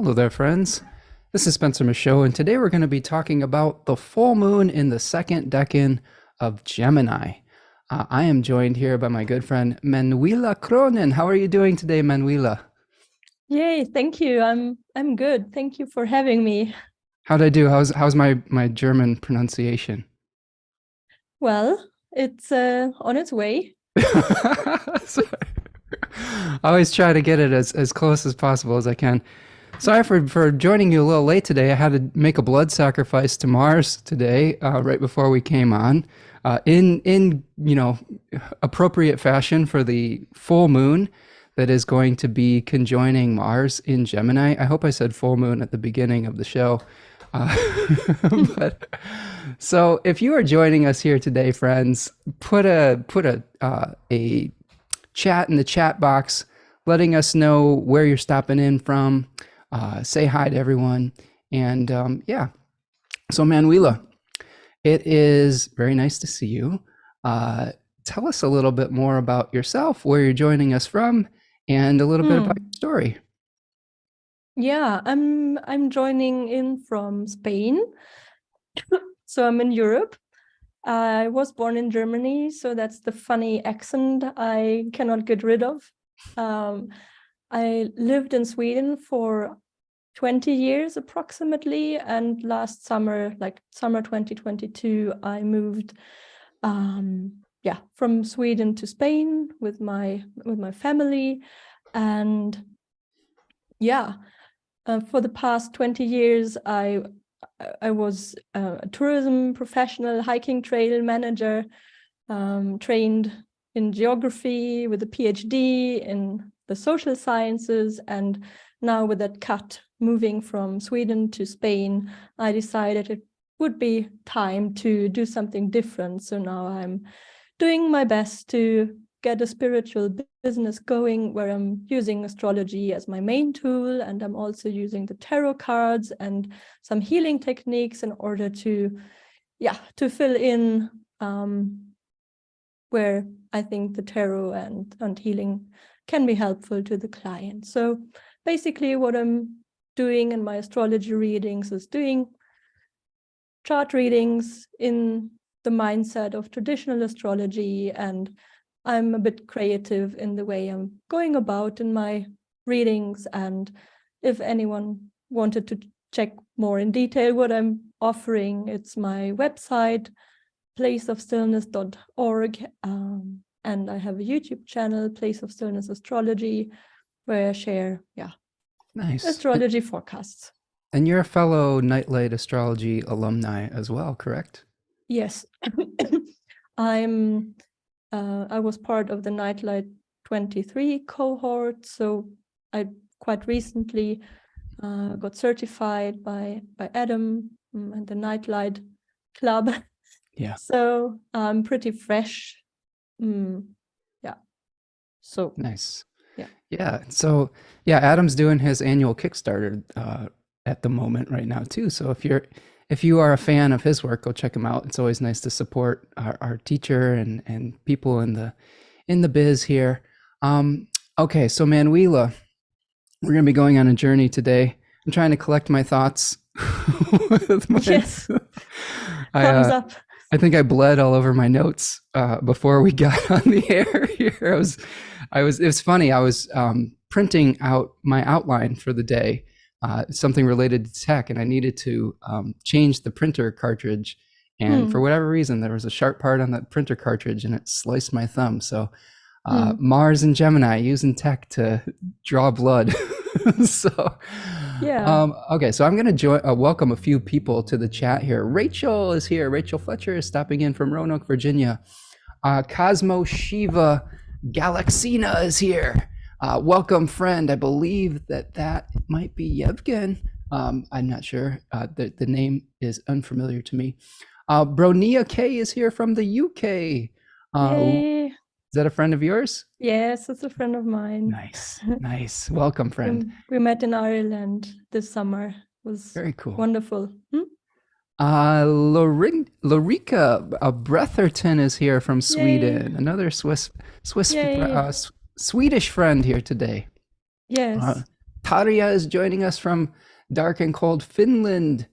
Hello there, friends. This is Spencer Michaud, and today we're going to be talking about the full moon in the second decan of Gemini. I am joined here by my good friend Manuela Cronin. How are you doing today, Manuela? Yay, thank you. I'm good. Thank you for having me. How'd I do? How's my German pronunciation? Well, it's on its way. Sorry. I always try to get it as close as possible as I can. Sorry for joining you a little late today. I had to make a blood sacrifice to Mars today, right before we came on, in appropriate fashion for the full moon that is going to be conjoining Mars in Gemini. I hope I said full moon at the beginning of the show. Uh, but so if you are joining us here today, friends, put a chat in the chat box, letting us know where you're stopping in from. Say hi to everyone. And yeah, so Manuela, it is very nice to see you. Tell us a little bit more about yourself, where you're joining us from, and a little bit about your story. Yeah, I'm joining in from Spain. So I'm in Europe. I was born in Germany, so that's the funny accent I cannot get rid of. I lived in Sweden for 20 years approximately, and last summer, like summer 2022, I moved from Sweden to Spain with my family. And yeah, for the past 20 years I was a tourism professional, hiking trail manager, trained in geography with a PhD in the social sciences, and now with that cut moving from Sweden to Spain, I decided it would be time to do something different. So now I'm doing my best to get a spiritual business going where I'm using astrology as my main tool, and I'm also using the tarot cards and some healing techniques in order to fill in where I think the tarot and healing can be helpful to the client. So basically what I'm doing in my astrology readings is doing chart readings in the mindset of traditional astrology, and I'm a bit creative in the way I'm going about in my readings. And if anyone wanted to check more in detail what I'm offering, it's my website, placeofstillness.org, and I have a YouTube channel, Place of Stillness Astrology, where I share Nice. astrology forecasts. And you're a fellow Nightlight Astrology alumni as well, correct? Yes. I was part of the Nightlight 23 cohort, so I quite recently got certified by Adam and the Nightlight Club. Yeah. So I'm pretty fresh. Yeah. So Nice. yeah. Yeah. So yeah, Adam's doing his annual Kickstarter at the moment right now too. So if you are a fan of his work, go check him out. It's always nice to support our teacher and people in the biz here. Okay, so Manuela, we're gonna be going on a journey today. I'm trying to collect my thoughts. Yes. Thumbs up. I think I bled all over my notes before we got on the air here. It was funny. I was printing out my outline for the day, something related to tech, and I needed to change the printer cartridge. And for whatever reason, there was a sharp part on that printer cartridge, and it sliced my thumb. So Mars and Gemini using tech to draw blood. So yeah. Okay, so I'm going to welcome a few people to the chat here. Rachel is here. Rachel Fletcher is stopping in from Roanoke, Virginia. Cosmo Shiva Galaxina is here. Welcome, friend. I believe that might be Yevgen. I'm not sure. The name is unfamiliar to me. Bronia K is here from the UK. Yay. Is that a friend of yours? Yes, it's a friend of mine. Nice, nice. Welcome, friend. We met in Ireland this summer. It was very cool. Wonderful. Lorica Bretherton is here from Sweden. Yay. Another Swedish friend here today. Yes. Tarja is joining us from dark and cold Finland.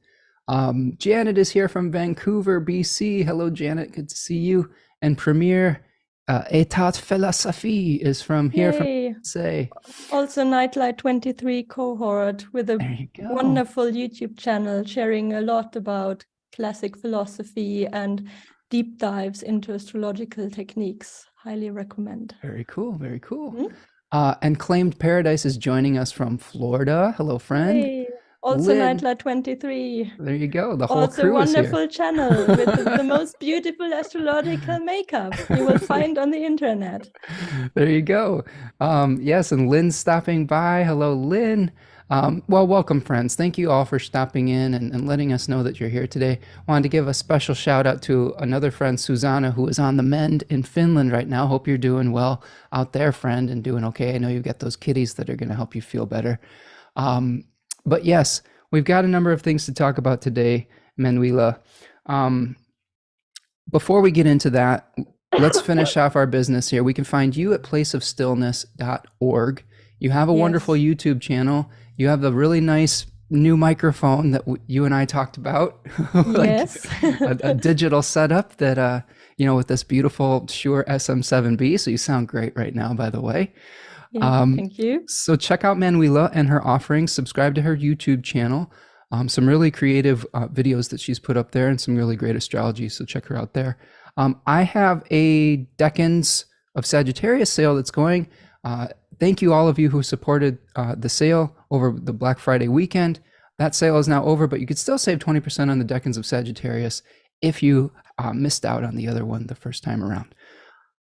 Janet is here from Vancouver, BC. Hello, Janet. Good to see you. And Premier Etat Philosophie is from here from Yay. say. Also Nightlight 23 cohort with There a you go. wonderful YouTube channel sharing a lot about classic philosophy and deep dives into astrological techniques. Highly recommend. Very cool. Very cool. And Claimed Paradise is joining us from Florida. Hello, friend. Yay. Also Lynn. Nightlight 23. There you go. The whole Also crew is here. wonderful channel with the most beautiful astrological makeup you will find on the internet. There you go. Yes, and Lynn's stopping by. Hello, Lynn. Well, welcome, friends. Thank you all for stopping in and letting us know that you're here today. Wanted to give a special shout out to another friend, Susanna, who is on the mend in Finland right now. Hope you're doing well out there, friend, and doing okay. I know you've got those kitties that are going to help you feel better. But yes, we've got a number of things to talk about today, Manuela. Before we get into that, let's finish off our business here. We can find you at placeofstillness.org. You have a wonderful YouTube channel. You have a really nice new microphone that you and I talked about. Yes. a digital setup that, with this beautiful Shure SM7B. So you sound great right now, by the way. Yeah, thank you. So check out Manuela and her offerings. Subscribe to her YouTube channel. Some really creative videos that she's put up there and some really great astrology. So check her out there. I have a Decans of Sagittarius sale that's going. Thank you all of you who supported the sale over the Black Friday weekend. That sale is now over, but you could still save 20% on the Decans of Sagittarius if you missed out on the other one the first time around.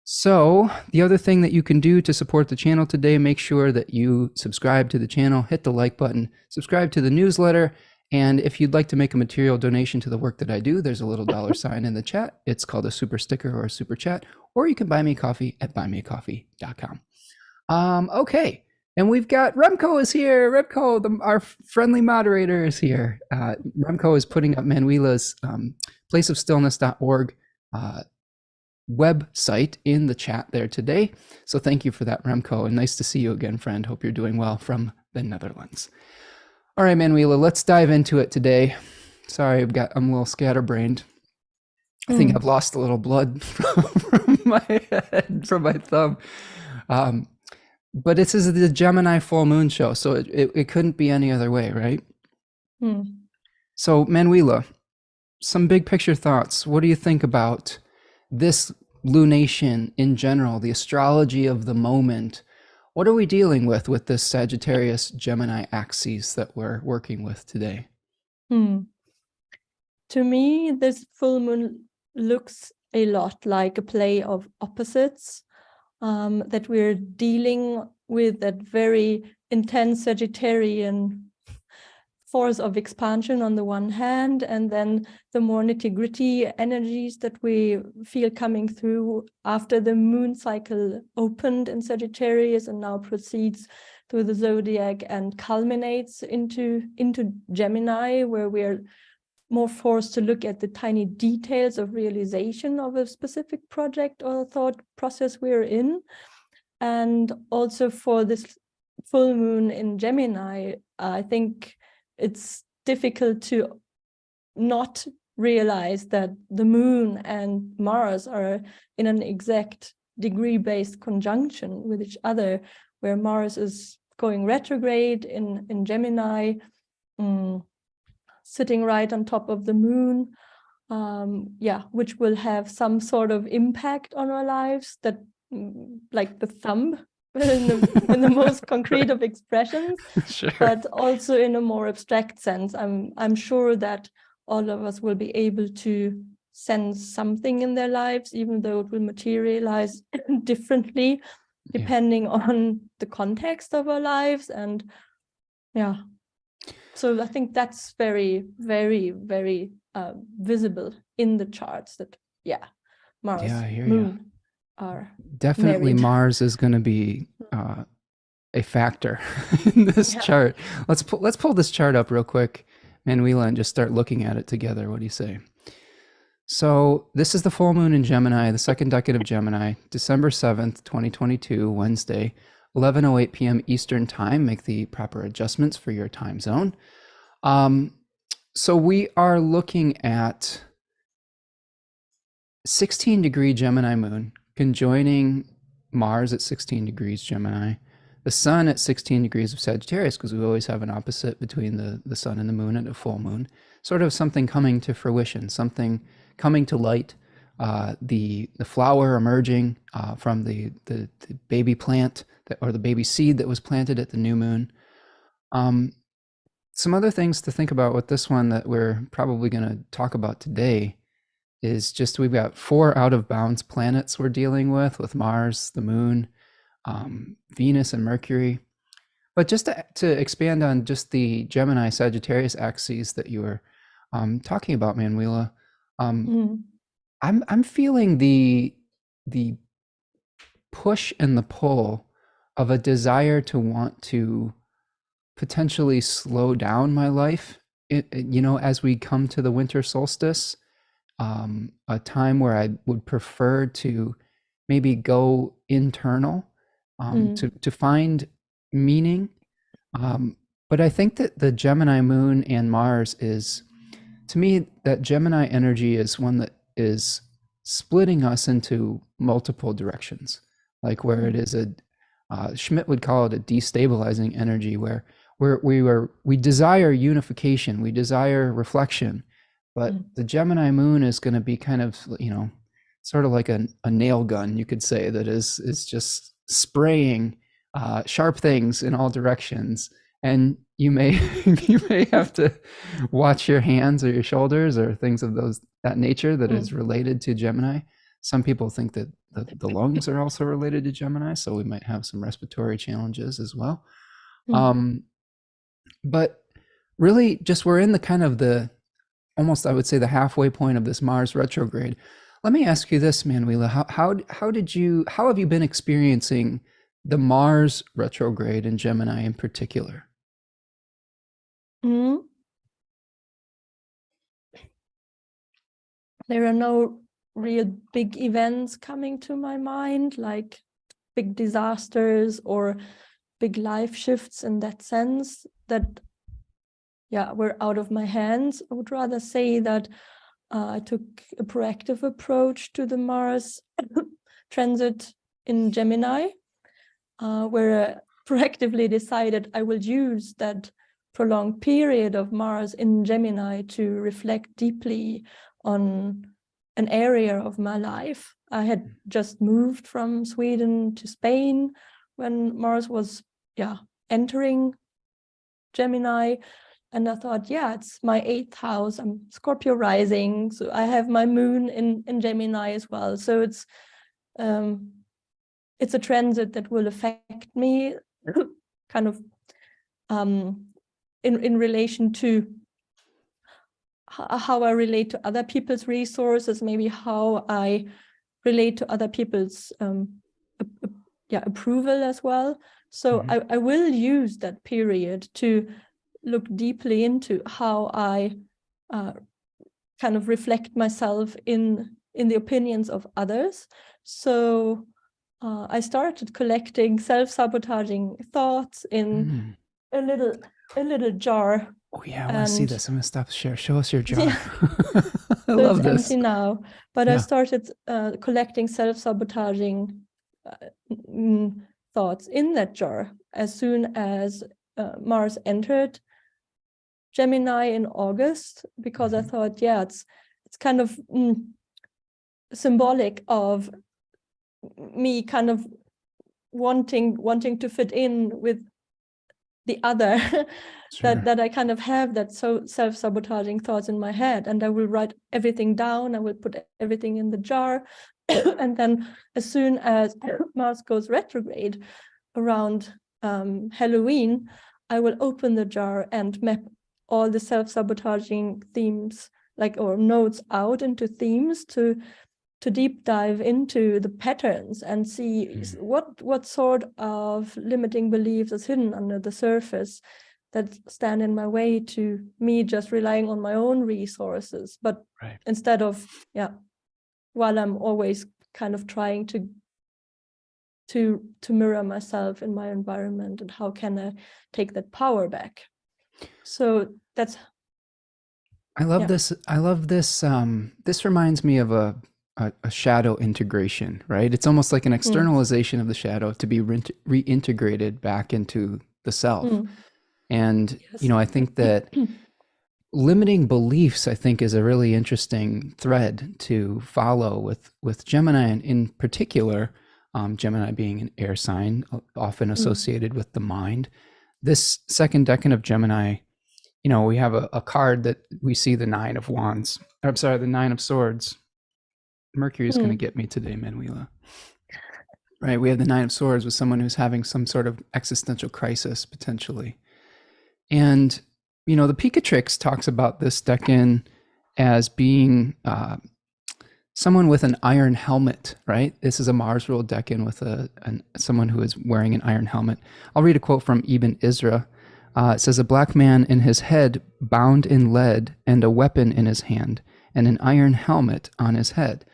So the other thing that you can do to support the channel today, make sure that you subscribe to the channel, hit the like button, subscribe to the newsletter, and if you'd like to make a material donation to the work that I do, there's a little dollar sign in the chat. It's called a super sticker or a super chat, or you can buy me coffee at buymeacoffee.com. Okay, and we've got Remco is here. Remco, our friendly moderator, is here. Remco is putting up Manuela's placeofstillness.org website in the chat there today. So thank you for that, Remco, and nice to see you again, friend. Hope you're doing well from the Netherlands. All right, Manuela, let's dive into it today. Sorry, I'm a little scatterbrained. I think I've lost a little blood from my head, from my thumb. But this is the Gemini full moon show, so it couldn't be any other way, right? So Manuela, some big picture thoughts. What do you think about this lunation in general, the astrology of the moment? What are we dealing with this Sagittarius Gemini axis that we're working with today? To me, this full moon looks a lot like a play of opposites, that we're dealing with that very intense Sagittarian force of expansion on the one hand, and then the more nitty-gritty energies that we feel coming through after the moon cycle opened in Sagittarius and now proceeds through the zodiac and culminates into Gemini, where we're more forced to look at the tiny details of realization of a specific project or thought process we're in. And also for this full moon in Gemini, I think it's difficult to not realize that the moon and Mars are in an exact degree-based conjunction with each other, where Mars is going retrograde in Gemini, sitting right on top of the moon, which will have some sort of impact on our lives, that like the thumb in the most concrete of expressions, Sure. but also in a more abstract sense. I'm sure that all of us will be able to sense something in their lives, even though it will materialize differently depending on the context of our lives. And so I think that's very, very, very visible in the charts that Mars, moon are definitely married. Mars is going to be a factor in this chart. Let's pull this chart up real quick, Manuela, and just start looking at it together. What do you say? So this is the full moon in Gemini, the second decade of Gemini, December 7th, 2022, Wednesday. 11:08 p.m. Eastern Time. Make the proper adjustments for your time zone. So we are looking at 16-degree Gemini moon conjoining Mars at 16 degrees Gemini, the sun at 16 degrees of Sagittarius, because we always have an opposite between the sun and the moon at a full moon, sort of something coming to fruition, something coming to light, the flower emerging from the baby plant or the baby seed that was planted at the new moon. Some other things to think about with this one that we're probably going to talk about today is just we've got 4 out of bounds planets we're dealing with Mars, the moon, Venus, and Mercury. But just to expand on just the Gemini Sagittarius axes that you were talking about, Manuela, I'm feeling the push and the pull of a desire to want to potentially slow down my life, as we come to the winter solstice, a time where I would prefer to maybe go internal, to find meaning. But I think that the Gemini moon and Mars is, to me, that Gemini energy is one that is splitting us into multiple directions, like where it is Schmidt would call it a destabilizing energy, where we desire unification, we desire reflection, but the Gemini moon is going to be kind of, sort of like a nail gun, you could say, that is just spraying sharp things in all directions. And you may have to watch your hands or your shoulders or things of that nature that is related to Gemini. Some people think that the lungs are also related to Gemini, so we might have some respiratory challenges as well. But really, just we're in the kind of almost, I would say, the halfway point of this Mars retrograde. Let me ask you this, Manuela. How have you been experiencing the Mars retrograde in Gemini in particular? There are no real big events coming to my mind, like big disasters or big life shifts in that sense that, were out of my hands. I would rather say that I took a proactive approach to the Mars transit in Gemini, where I proactively decided I will use that prolonged period of Mars in Gemini to reflect deeply on an area of my life. I had just moved from Sweden to Spain when Mars was entering Gemini, and I thought, it's my 8th house. I'm Scorpio rising, so I have my moon in Gemini as well. So it's a transit that will affect me kind of in relation to how I relate to other people's resources, maybe how I relate to other people's approval as well. So I will use that period to look deeply into how I kind of reflect myself in the opinions of others. So I started collecting self-sabotaging thoughts in a little jar. Oh yeah, I want to see this. I'm gonna stop the share. Show us your jar. I so love it's this. empty now, but I started collecting self-sabotaging thoughts in that jar as soon as Mars entered Gemini in August, because I thought, it's kind of symbolic of me kind of wanting to fit in with the other. that I kind of have that self-sabotaging thoughts in my head, and I will write everything down. I will put everything in the jar, and then as soon as Mars goes retrograde around Halloween, I will open the jar and map all the self-sabotaging themes, or notes out into themes to deep dive into the patterns and see what sort of limiting beliefs is hidden under the surface that stand in my way to me just relying on my own resources. But instead of, while I'm always kind of trying to to mirror myself in my environment, and how can I take that power back. So that's I love this. I love this. This reminds me of a shadow integration, right? It's almost like an externalization of the shadow to be reintegrated back into the self. And, yes. you know, I think that limiting beliefs, I think, is a really interesting thread to follow with Gemini, and in particular, Gemini being an air sign, often associated with the mind. This second decan of Gemini, you know, we have a card that we see the Nine of Wands. I'm sorry, the Nine of Swords. Mercury's going to get me today, Manuela. Right, we have the Nine of Swords with someone who's having some sort of existential crisis, potentially. And, you know, the Picatrix talks about this decan as being someone with an iron helmet, right? This is a Mars ruled decan with someone who is wearing an iron helmet. I'll read a quote from Ibn Isra. It says, "A black man in his head bound in lead and a weapon in his hand and an iron helmet on his head."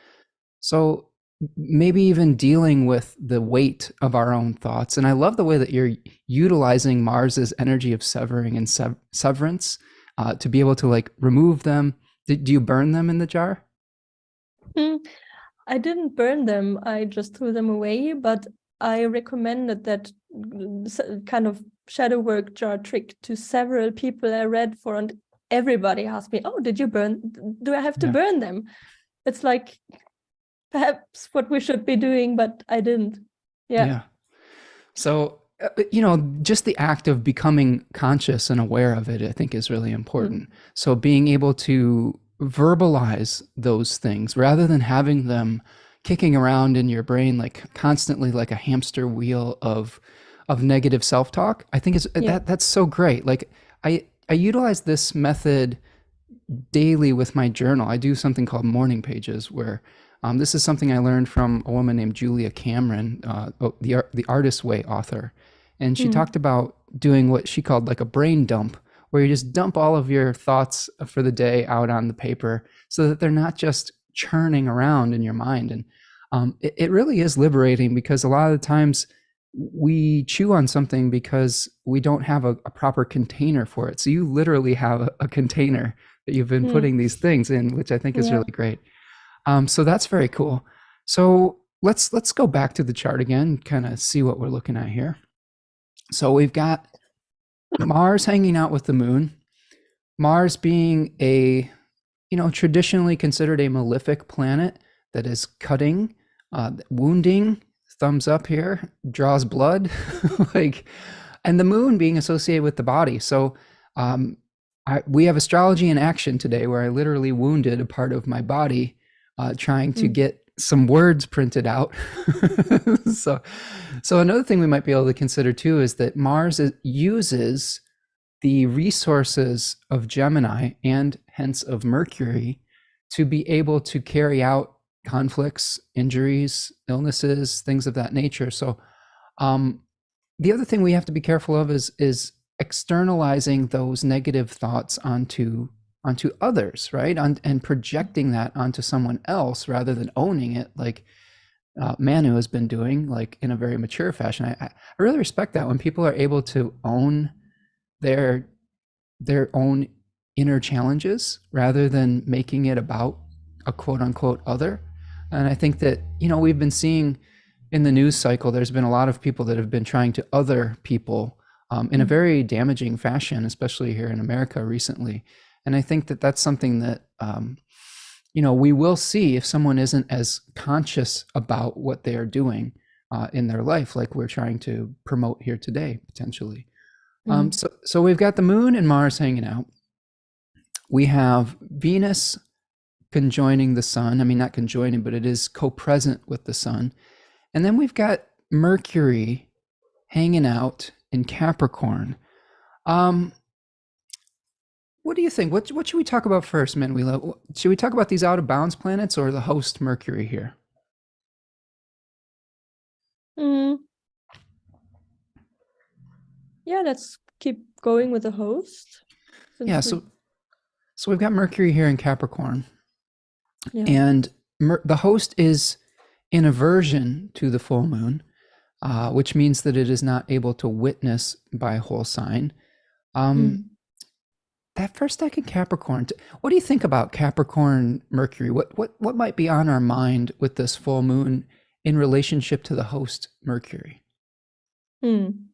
So maybe even dealing with the weight of our own thoughts. And I love the way that you're utilizing Mars's energy of severing and severance to be able to like remove them. Do you burn them in the jar? I didn't burn them. I just threw them away, but I recommended that kind of shadow work jar trick to several people I read for, and everybody asked me, "Oh, did you burn? Do I have to burn them?" It's like perhaps what we should be doing, but I didn't. Yeah. So, you know, just the act of becoming conscious and aware of it, I think, is really important. So being able to verbalize those things rather than having them kicking around in your brain like constantly, like a hamster wheel of negative self-talk, I think that's so great. Like I utilize this method daily with my journal. I do something called morning pages, where this is something I learned from a woman named Julia Cameron, the Artist Way author. And she talked about doing what she called like a brain dump, where you just dump all of your thoughts for the day out on the paper so that they're not just churning around in your mind. And it really is liberating, because a lot of the times we chew on something because we don't have a proper container for it. So you literally have a container that you've been putting these things in, which I think is really great. So that's very cool. So let's go back to the chart again, kind of see what we're looking at here. So we've got Mars hanging out with the moon. Mars being a, you know, traditionally considered a malefic planet that is cutting, wounding, thumbs up here, draws blood, like, and the moon being associated with the body. So we have astrology in action today, where I literally wounded a part of my body trying to get some words printed out. So another thing we might be able to consider too is that Mars uses the resources of Gemini, and hence of Mercury, to be able to carry out conflicts, injuries, illnesses, things of that nature. So the other thing we have to be careful of is externalizing those negative thoughts onto others, right? And projecting that onto someone else rather than owning it, like Manu has been doing, like in a very mature fashion. I really respect that, when people are able to own their own inner challenges rather than making it about a quote unquote other. And I think that, you know, we've been seeing in the news cycle, there's been a lot of people that have been trying to other people in a very damaging fashion, especially here in America recently. And I think that that's something that, you know, we will see if someone isn't as conscious about what they are doing in their life, like we're trying to promote here today, potentially. So we've got the moon and Mars hanging out. We have Venus conjoining the sun. I mean, not conjoining, but it is co-present with the sun. And then we've got Mercury hanging out in Capricorn. What do you think? What should we talk about first, Manuela? Should we talk about these out of bounds planets or the host Mercury here? Yeah, let's keep going with the host. Yeah, so we've got Mercury here in Capricorn. Yeah. And the host is in aversion to the full moon. which means that it is not able to witness by whole sign. Mm. That first deck in Capricorn, what do you think about Capricorn Mercury? What might be on our mind with this full moon in relationship to the host Mercury? Mm.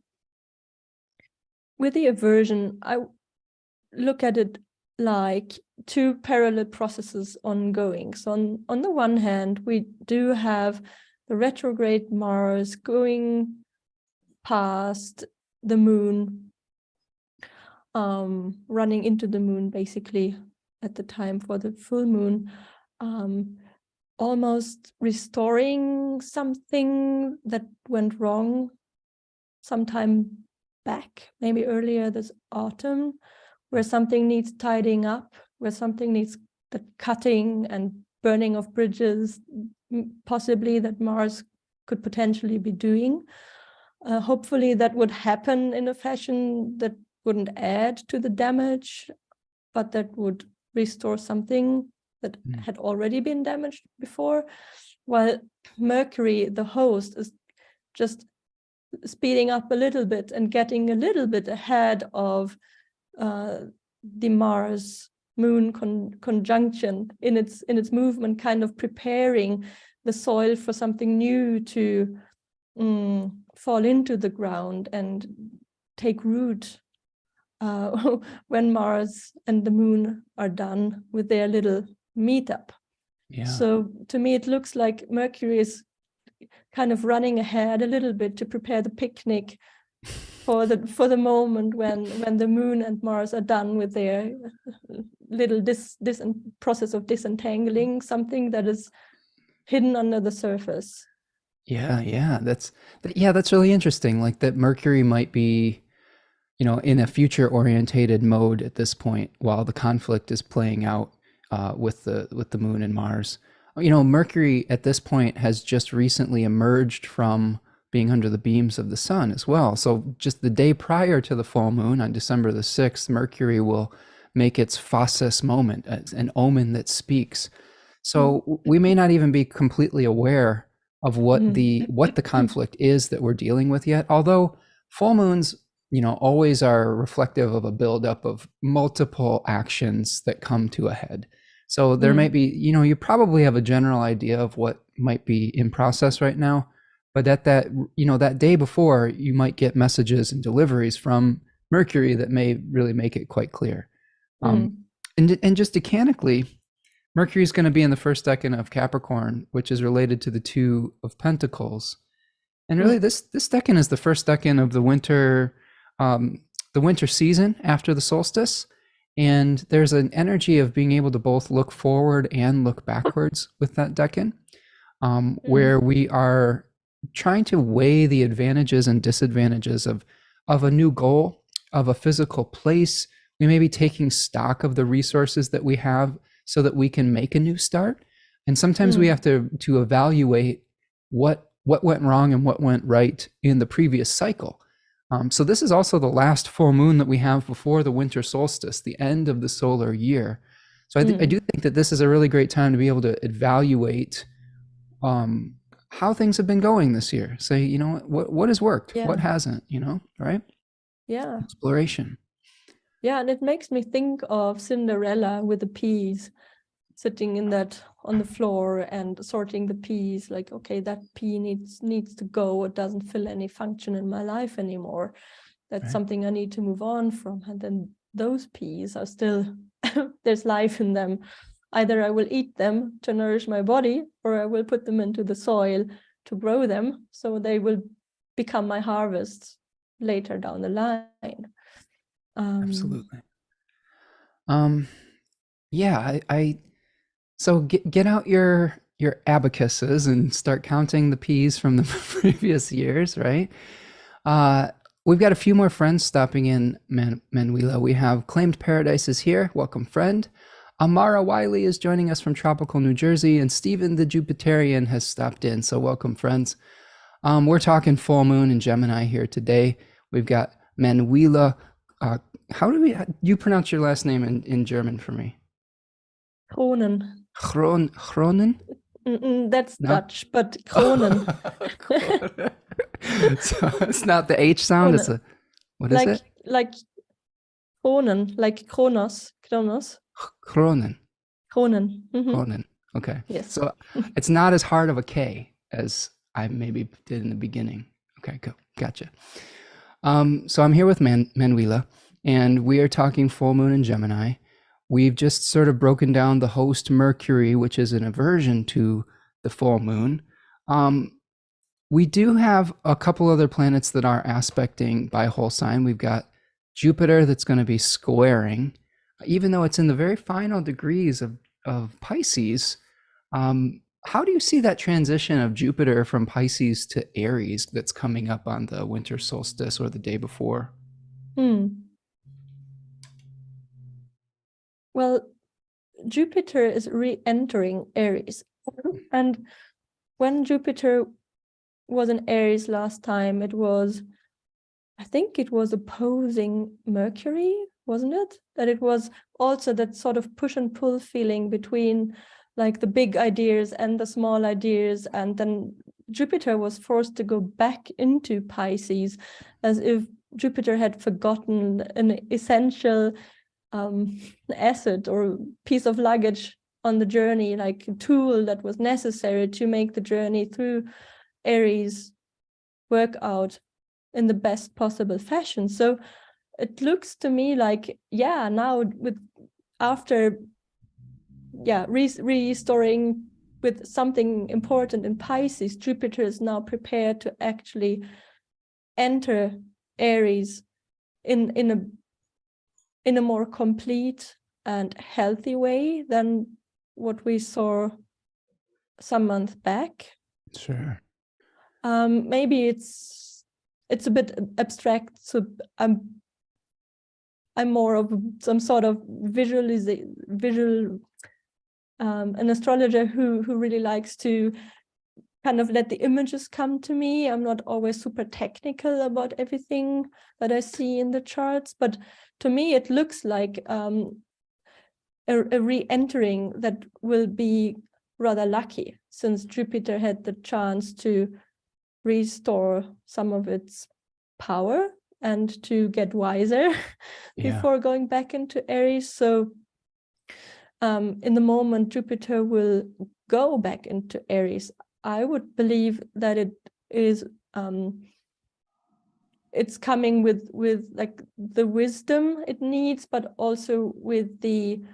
With the aversion, I look at it like two parallel processes ongoing. So on the one hand, we do have the retrograde Mars going past the moon, running into the moon basically at the time for the full moon, almost restoring something that went wrong sometime back, maybe earlier this autumn, where something needs tidying up, where something needs the cutting and burning of bridges, possibly that Mars could potentially be doing. Hopefully that would happen in a fashion that wouldn't add to the damage, but that would restore something that had already been damaged before. While Mercury, the host, is just speeding up a little bit and getting a little bit ahead of the Mars Moon conjunction in its movement, kind of preparing the soil for something new to fall into the ground and take root when Mars and the Moon are done with their little meetup. Yeah. So to me, it looks like Mercury is kind of running ahead a little bit to prepare the picnic for the moment when the Moon and Mars are done with their little process of disentangling something that is hidden under the surface. Yeah, that's really interesting. Like that Mercury might be, in a future orientated mode at this point while the conflict is playing out with the moon and Mars. Mercury at this point has just recently emerged from being under the beams of the sun as well. So just the day prior to the full moon on December the 6th, Mercury will make its phasis moment, an omen that speaks. So we may not even be completely aware of what the conflict is that we're dealing with yet. Although full moons, always are reflective of a buildup of multiple actions that come to a head. So there might be, you probably have a general idea of what might be in process right now, but at that day before, you might get messages and deliveries from Mercury that may really make it quite clear. And just decanically, Mercury is going to be in the first decan of Capricorn, which is related to the Two of Pentacles. And really, this decan is the first decan of the winter season after the solstice. And there's an energy of being able to both look forward and look backwards with that decan, where we are trying to weigh the advantages and disadvantages of a new goal, of a physical place. We may be taking stock of the resources that we have so that we can make a new start. And sometimes we have to evaluate what went wrong and what went right in the previous cycle. So this is also the last full moon that we have before the winter solstice, the end of the solar year. So I do think that this is a really great time to be able to evaluate how things have been going this year. Say, what has worked, what hasn't, right? Yeah. Exploration. Yeah, and it makes me think of Cinderella with the peas, sitting on the floor and sorting the peas, like, okay, that pea needs to go. It doesn't fill any function in my life anymore. That's something I need to move on from. And then those peas are still, there's life in them. Either I will eat them to nourish my body, or I will put them into the soil to grow them, so they will become my harvest later down the line. Absolutely. Yeah, so get out your abacuses and start counting the peas from the previous years, right? We've got a few more friends stopping in, Manuela. We have Claimed Paradise is here. Welcome, friend. Amara Wiley is joining us from tropical New Jersey, and Stephen the Jupiterian has stopped in. So welcome, friends. We're talking full moon in Gemini here today. We've got Manuela. How do you pronounce your last name in German for me? Kronen. Kronen? That's no? Dutch, but Kronen. So it's not the H sound. It's Kronen. what is it? Like Kronen, like Kronos. Kronen. Kronen. Kronen. Okay. Yes. So it's not as hard of a K as I maybe did in the beginning. Okay, cool. Gotcha. So I'm here with Manuela, and we are talking full moon in Gemini. We've just sort of broken down the host Mercury, which is an aversion to the full moon. We do have a couple other planets that are aspecting by whole sign. We've got Jupiter that's going to be squaring, even though it's in the very final degrees of Pisces. How do you see that transition of Jupiter from Pisces to Aries that's coming up on the winter solstice or the day before? Well, Jupiter is re-entering Aries. And when Jupiter was in Aries last time, I think it was opposing Mercury, wasn't it? That it was also that sort of push and pull feeling between like the big ideas and the small ideas. And then Jupiter was forced to go back into Pisces, as if Jupiter had forgotten an essential asset or piece of luggage on the journey, like a tool that was necessary to make the journey through Aries work out in the best possible fashion. So it looks to me like, now after restoring with something important in Pisces, Jupiter is now prepared to actually enter Aries in a more complete and healthy way than what we saw some months back. Sure. Maybe it's a bit abstract, so I'm more of some sort of an astrologer who really likes to kind of let the images come to me. I'm not always super technical about everything that I see in the charts, but to me it looks like a re-entering that will be rather lucky, since Jupiter had the chance to restore some of its power and to get wiser before going back into Aries. So in the moment Jupiter will go back into Aries, I would believe that it is it's coming with like the wisdom it needs, but also with the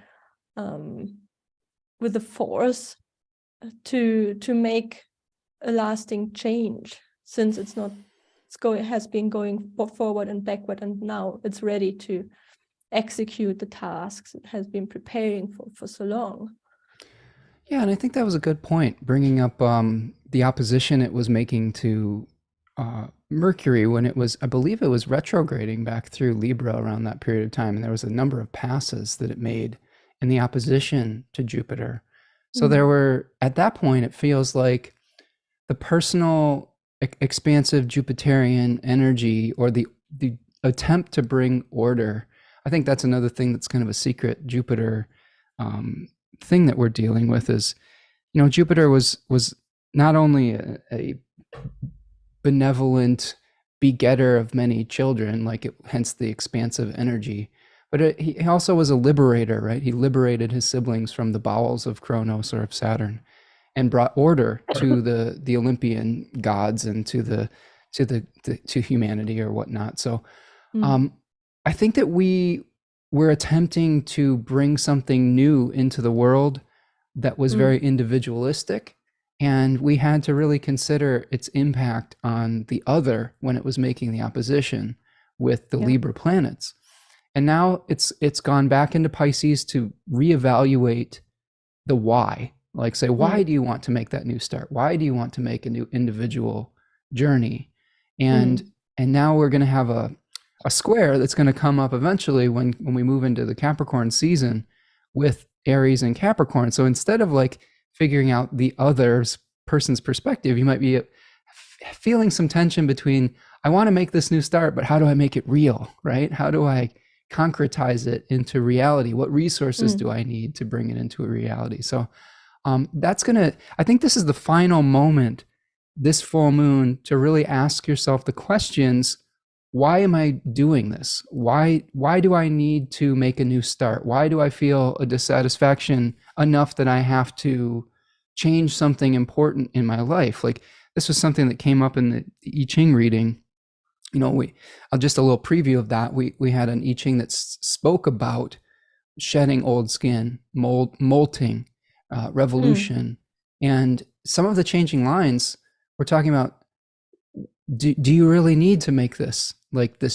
force to make a lasting change, since it has been going forward and backward, and now it's ready to execute the tasks it has been preparing for so long. Yeah, and I think that was a good point, bringing up the opposition it was making to Mercury when I believe it was retrograding back through Libra around that period of time. And there was a number of passes that it made in the opposition to Jupiter. So there were, at that point, it feels like the personal, expansive Jupiterian energy, or the attempt to bring order. I think that's another thing that's kind of a secret Jupiter thing that we're dealing with is, Jupiter was not only a benevolent begetter of many children, hence the expansive energy, but he also was a liberator, right? He liberated his siblings from the bowels of Kronos or of Saturn, and brought order to the Olympian gods and to humanity or whatnot. So I think that we're attempting to bring something new into the world that was very individualistic, and we had to really consider its impact on the other when it was making the opposition with the Libra planets. And now it's gone back into Pisces to reevaluate the why. Like, say, why do you want to make that new start? Why do you want to make a new individual journey? And now we're going to have a square that's going to come up eventually when we move into the Capricorn season with Aries and Capricorn. So instead of figuring out the other person's perspective, you might be feeling some tension between, I want to make this new start, but how do I make it real, right? How do I concretize it into reality? What resources do I need to bring it into a reality? So I think this is the final moment this full moon to really ask yourself the questions: why am I doing this? Why do I need to make a new start? Why do I feel a dissatisfaction enough that I have to change something important in my life? Like, this was something that came up in the I-Ching reading. Just a little preview of that. We had an I-Ching that spoke about shedding old skin, molting, revolution, and some of the changing lines. We're talking about, do you really need to make this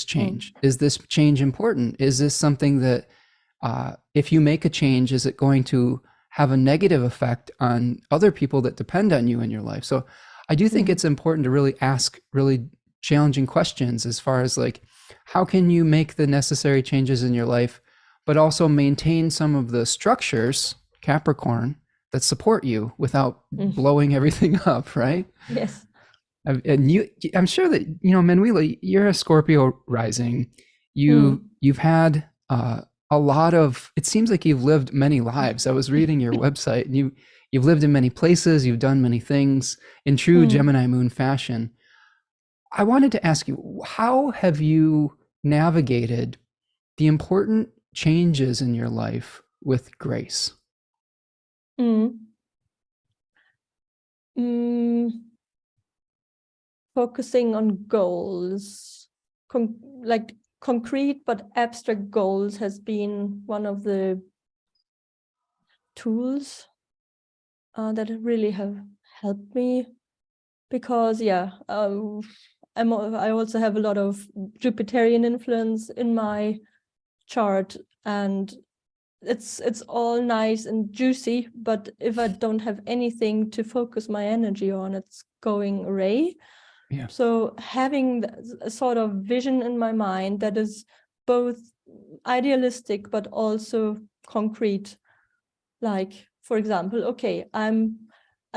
change? Is this change important? Is this something that, if you make a change, is it going to have a negative effect on other people that depend on you in your life? So I do think it's important to really ask really challenging questions as far as like, how can you make the necessary changes in your life, but also maintain some of the structures, Capricorn, that support you without blowing everything up, right? Yes. And I'm sure that, Manuela, you're a Scorpio rising. You've had a lot of, it seems like you've lived many lives. I was reading your website, and you've lived in many places, you've done many things in true Gemini moon fashion. I wanted to ask you, how have you navigated the important changes in your life with grace? Focusing on goals, like concrete but abstract goals, has been one of the tools that really have helped me, because I also have a lot of Jupiterian influence in my chart, and it's all nice and juicy, but if I don't have anything to focus my energy on, it's going away. Yeah. So having a sort of vision in my mind that is both idealistic but also concrete, like, for example, okay, I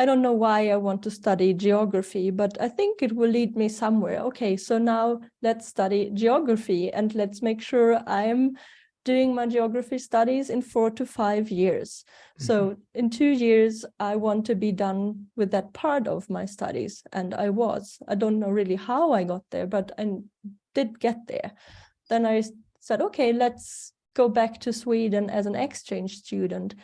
don't know why I want to study geography, but I think it will lead me somewhere. Okay, so now let's study geography, and let's make sure I'm doing my geography studies in 4 to 5 years. So in 2 years, I want to be done with that part of my studies. And I don't know really how I got there, but I did get there. Then I said, okay, let's go back to Sweden as an exchange student.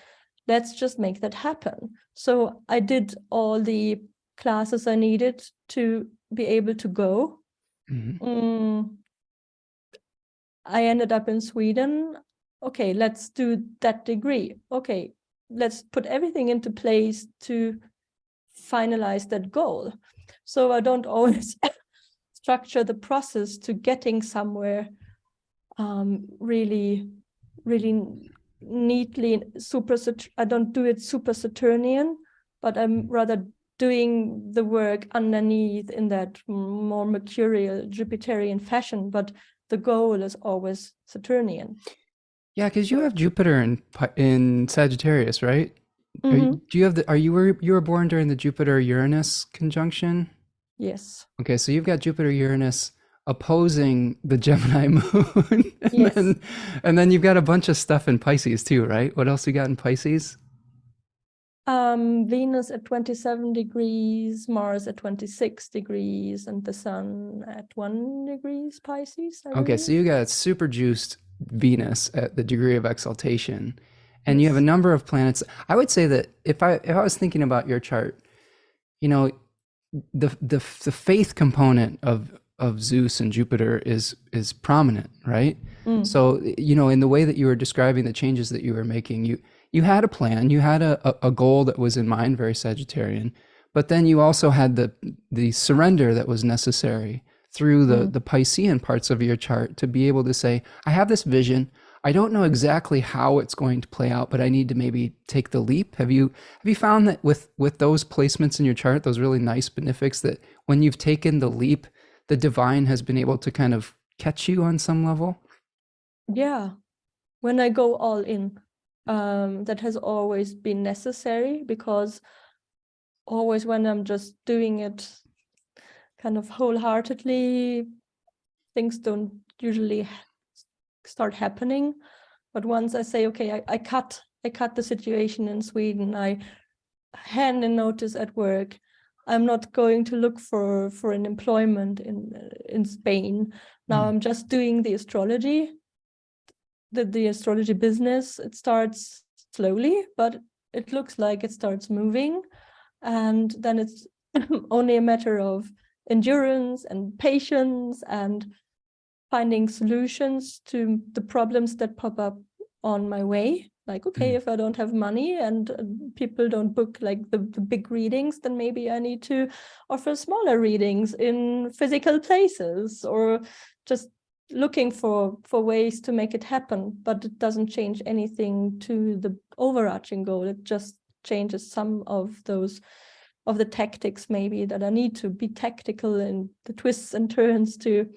Let's just make that happen. So I did all the classes I needed to be able to go. I ended up in Sweden. Okay, let's do that degree. Okay, let's put everything into place to finalize that goal. So I don't always structure the process to getting somewhere really neatly. I don't do it super Saturnian, but I'm rather doing the work underneath in that more mercurial Jupiterian fashion, but the goal is always Saturnian. Yeah, because you have Jupiter in Sagittarius, right? Do you have you were born during the Jupiter-Uranus conjunction? Yes. Okay, so you've got Jupiter-Uranus opposing the Gemini moon. Yes. And then you've got a bunch of stuff in Pisces too, right? What else you got in Pisces? Venus at 27 degrees, Mars at 26 degrees, and the Sun at 1 degrees Pisces. Okay, so you got super juiced Venus at the degree of exaltation, and you have a Yes. number of planets. I would say that if I was thinking about your chart, the faith component of Zeus and Jupiter is prominent, right? So, in the way that you were describing the changes that you were making, you had a plan, you had a goal that was in mind, very Sagittarian, but then you also had the surrender that was necessary through the Piscean parts of your chart to be able to say, I have this vision. I don't know exactly how it's going to play out, but I need to maybe take the leap. Have you found that with those placements in your chart, those really nice benefics, that when you've taken the leap, the divine has been able to kind of catch you on some level? Yeah. When I go all in, that has always been necessary, because always when I'm just doing it kind of wholeheartedly, things don't usually start happening. But once I say, okay, I cut the situation in Sweden, I hand in notice at work, I'm not going to look for an employment in Spain. Now I'm just doing the astrology. The astrology business, it starts slowly, but it looks like it starts moving. And then it's only a matter of endurance and patience and finding solutions to the problems that pop up on my way. Like, okay, if I don't have money and people don't book like the big readings, then maybe I need to offer smaller readings in physical places, or just looking for ways to make it happen. But it doesn't change anything to the overarching goal. It just changes some of the tactics maybe that I need to be tactical in the twists and turns to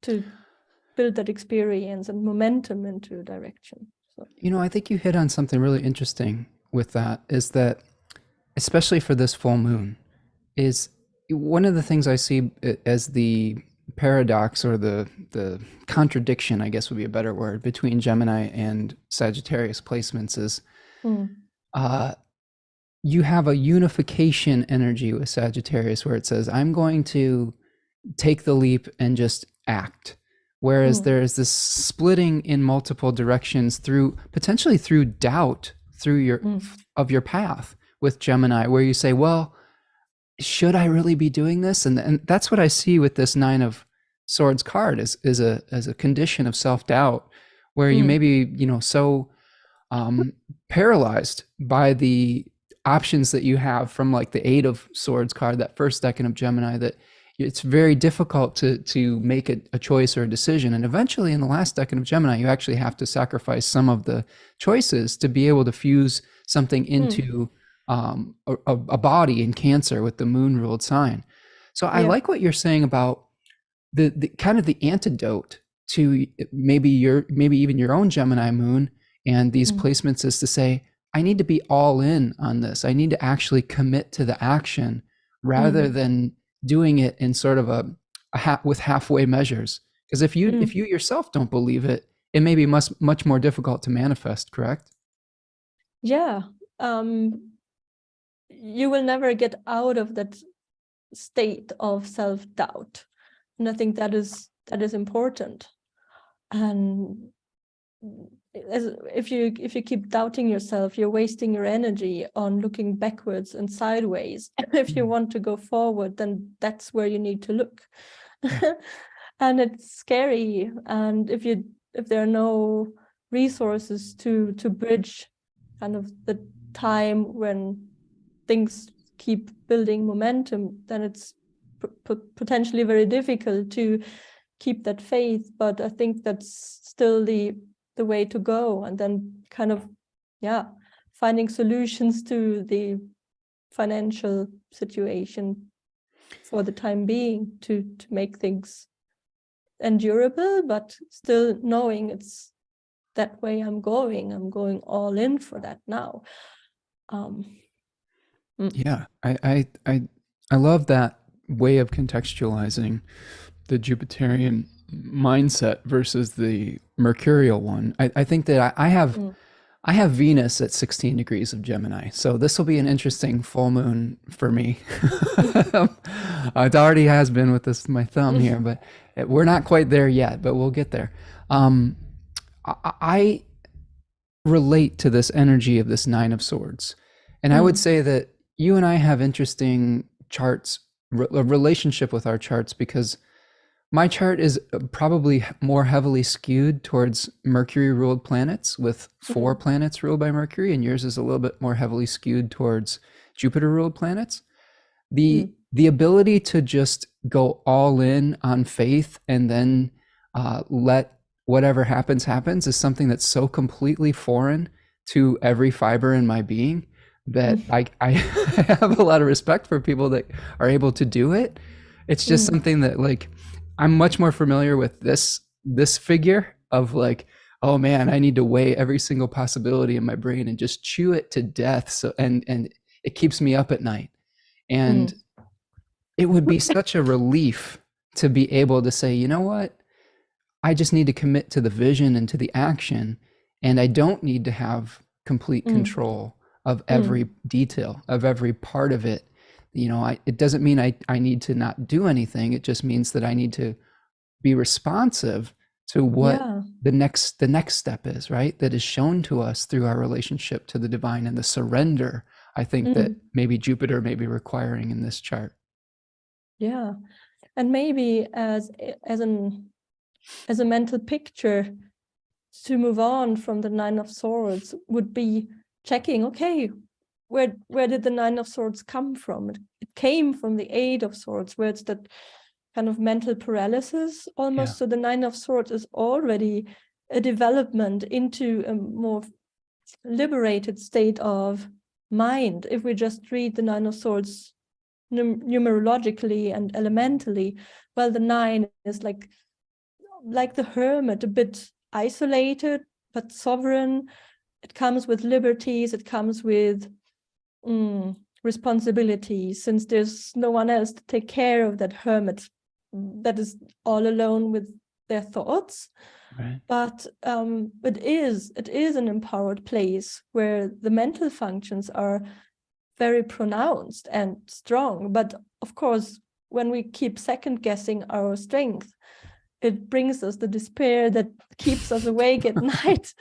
to build that experience and momentum into a direction. So. I think you hit on something really interesting with that, is that, especially for this full moon, is one of the things I see as the paradox, or the contradiction, I guess would be a better word, between Gemini and Sagittarius placements is you have a unification energy with Sagittarius where it says, I'm going to take the leap and just act. Whereas there's this splitting in multiple directions potentially through doubt of your path with Gemini, where you say, well, should I really be doing this? And that's what I see with this Nine of Swords card as a condition of self-doubt, where you may be, so paralyzed by the options that you have from like the Eight of Swords card, that first decan of Gemini, that it's very difficult to make a choice or a decision. And eventually in the last decan of Gemini, you actually have to sacrifice some of the choices to be able to fuse something into a body in Cancer with the moon ruled sign. So I like what you're saying about the kind of the antidote to maybe even your own Gemini moon and these placements is to say, I need to be all in on this. I need to actually commit to the action rather than doing it in sort of with halfway measures. Because if you yourself don't believe it, it may be much more difficult to manifest, correct? Yeah. You will never get out of that state of self-doubt. And I think that is important. And if you keep doubting yourself, you're wasting your energy on looking backwards and sideways. If you want to go forward, then that's where you need to look. And it's scary. And if there are no resources to bridge kind of the time when things keep building momentum, then it's potentially very difficult to keep that faith. But I think that's still the way to go. And then kind of finding solutions to the financial situation for the time being to make things endurable, but still knowing it's that way I'm going all in for that now. Yeah, I love that way of contextualizing the Jupiterian mindset versus the Mercurial one. I think that I have Venus at 16 degrees of Gemini, so this will be an interesting full moon for me. It already has been with my thumb here, but we're not quite there yet, but we'll get there. I relate to this energy of this Nine of Swords, and I would say that you and I have interesting charts, a relationship with our charts, because my chart is probably more heavily skewed towards Mercury ruled planets, with 4 planets ruled by Mercury, and yours is a little bit more heavily skewed towards Jupiter ruled planets. The ability to just go all in on faith and then let whatever happens is something that's so completely foreign to every fiber in my being that I have a lot of respect for people that are able to do it. It's just something that, like, I'm much more familiar with this figure of like, oh man, I need to weigh every single possibility in my brain and just chew it to death. So and it keeps me up at night. And it would be such a relief to be able to say, you know what? I just need to commit to the vision and to the action, and I don't need to have complete control of every Mm. detail, of every part of it. It doesn't mean I need to not do anything. It just means that I need to be responsive to what Yeah. the next step is, right? That is shown to us through our relationship to the divine and the surrender, I think, that Mm. maybe Jupiter may be requiring in this chart. Yeah. And maybe as an as a mental picture to move on from the Nine of Swords would be checking, okay, where did the Nine of Swords come from? It came from the Eight of Swords, where it's that kind of mental paralysis almost. Yeah. So the Nine of Swords is already a development into a more liberated state of mind. If we just read the Nine of Swords numerologically and elementally, well, the nine is like the hermit, a bit isolated but sovereign. It comes with liberties, it comes with responsibilities, since there's no one else to take care of that hermit that is all alone with their thoughts. Right. But it is an empowered place where the mental functions are very pronounced and strong. But of course, when we keep second guessing our strength, it brings us the despair that keeps us awake at night.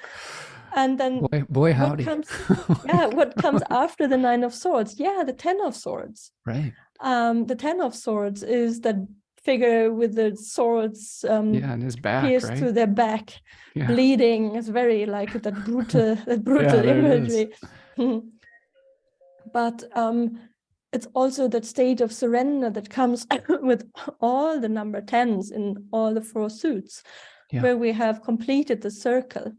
And then Boy, what howdy. comes what comes after the Nine of Swords? Yeah, the Ten of Swords. Right. The Ten of Swords is that figure with the swords Yeah, and his back, pierced right? through their back, Yeah. bleeding. It's very like that brutal Yeah, there it is. imagery. But it's also that state of surrender that comes with all the number 10s in all the four suits, Yeah. where we have completed the circle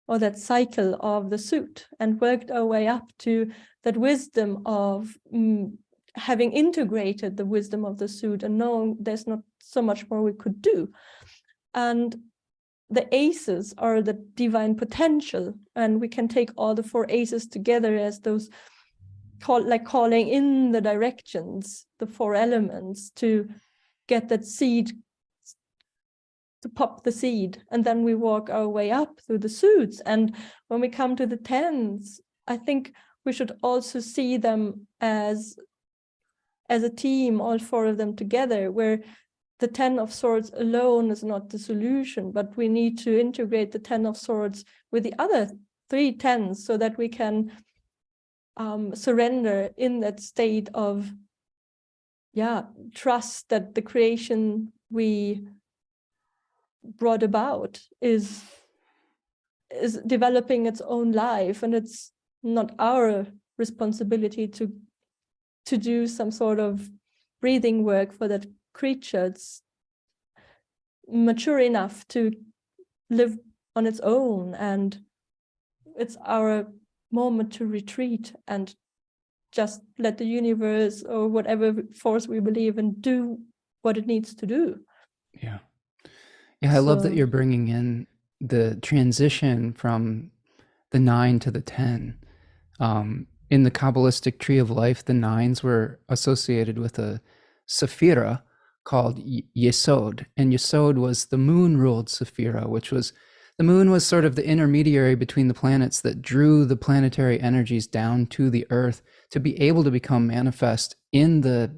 or that cycle of the suit and worked our way up to that wisdom of having integrated the wisdom of the suit and knowing there's not so much more we could do. And the aces are the divine potential, and we can take all the four aces together as those calling in the directions, the four elements, to get that seed, to pop the seed. And then we walk our way up through the suits. And when we come to the tens, I think we should also see them as a team, all four of them together, where the Ten of Swords alone is not the solution, but we need to integrate the Ten of Swords with the other three tens so that we can surrender in that state of trust that the creation we brought about is developing its own life, and it's not our responsibility to do some sort of breathing work for that creature. It's mature enough to live on its own, and it's our moment to retreat and just let the universe or whatever force we believe in do what it needs to do. Yeah. Yeah, I love that So you're bringing in the transition from the 9 to the 10. In the Kabbalistic tree of life, the 9s were associated with a sephira called Yesod. And Yesod was the moon-ruled sephira, which was, the moon was sort of the intermediary between the planets that drew the planetary energies down to the earth to be able to become manifest in the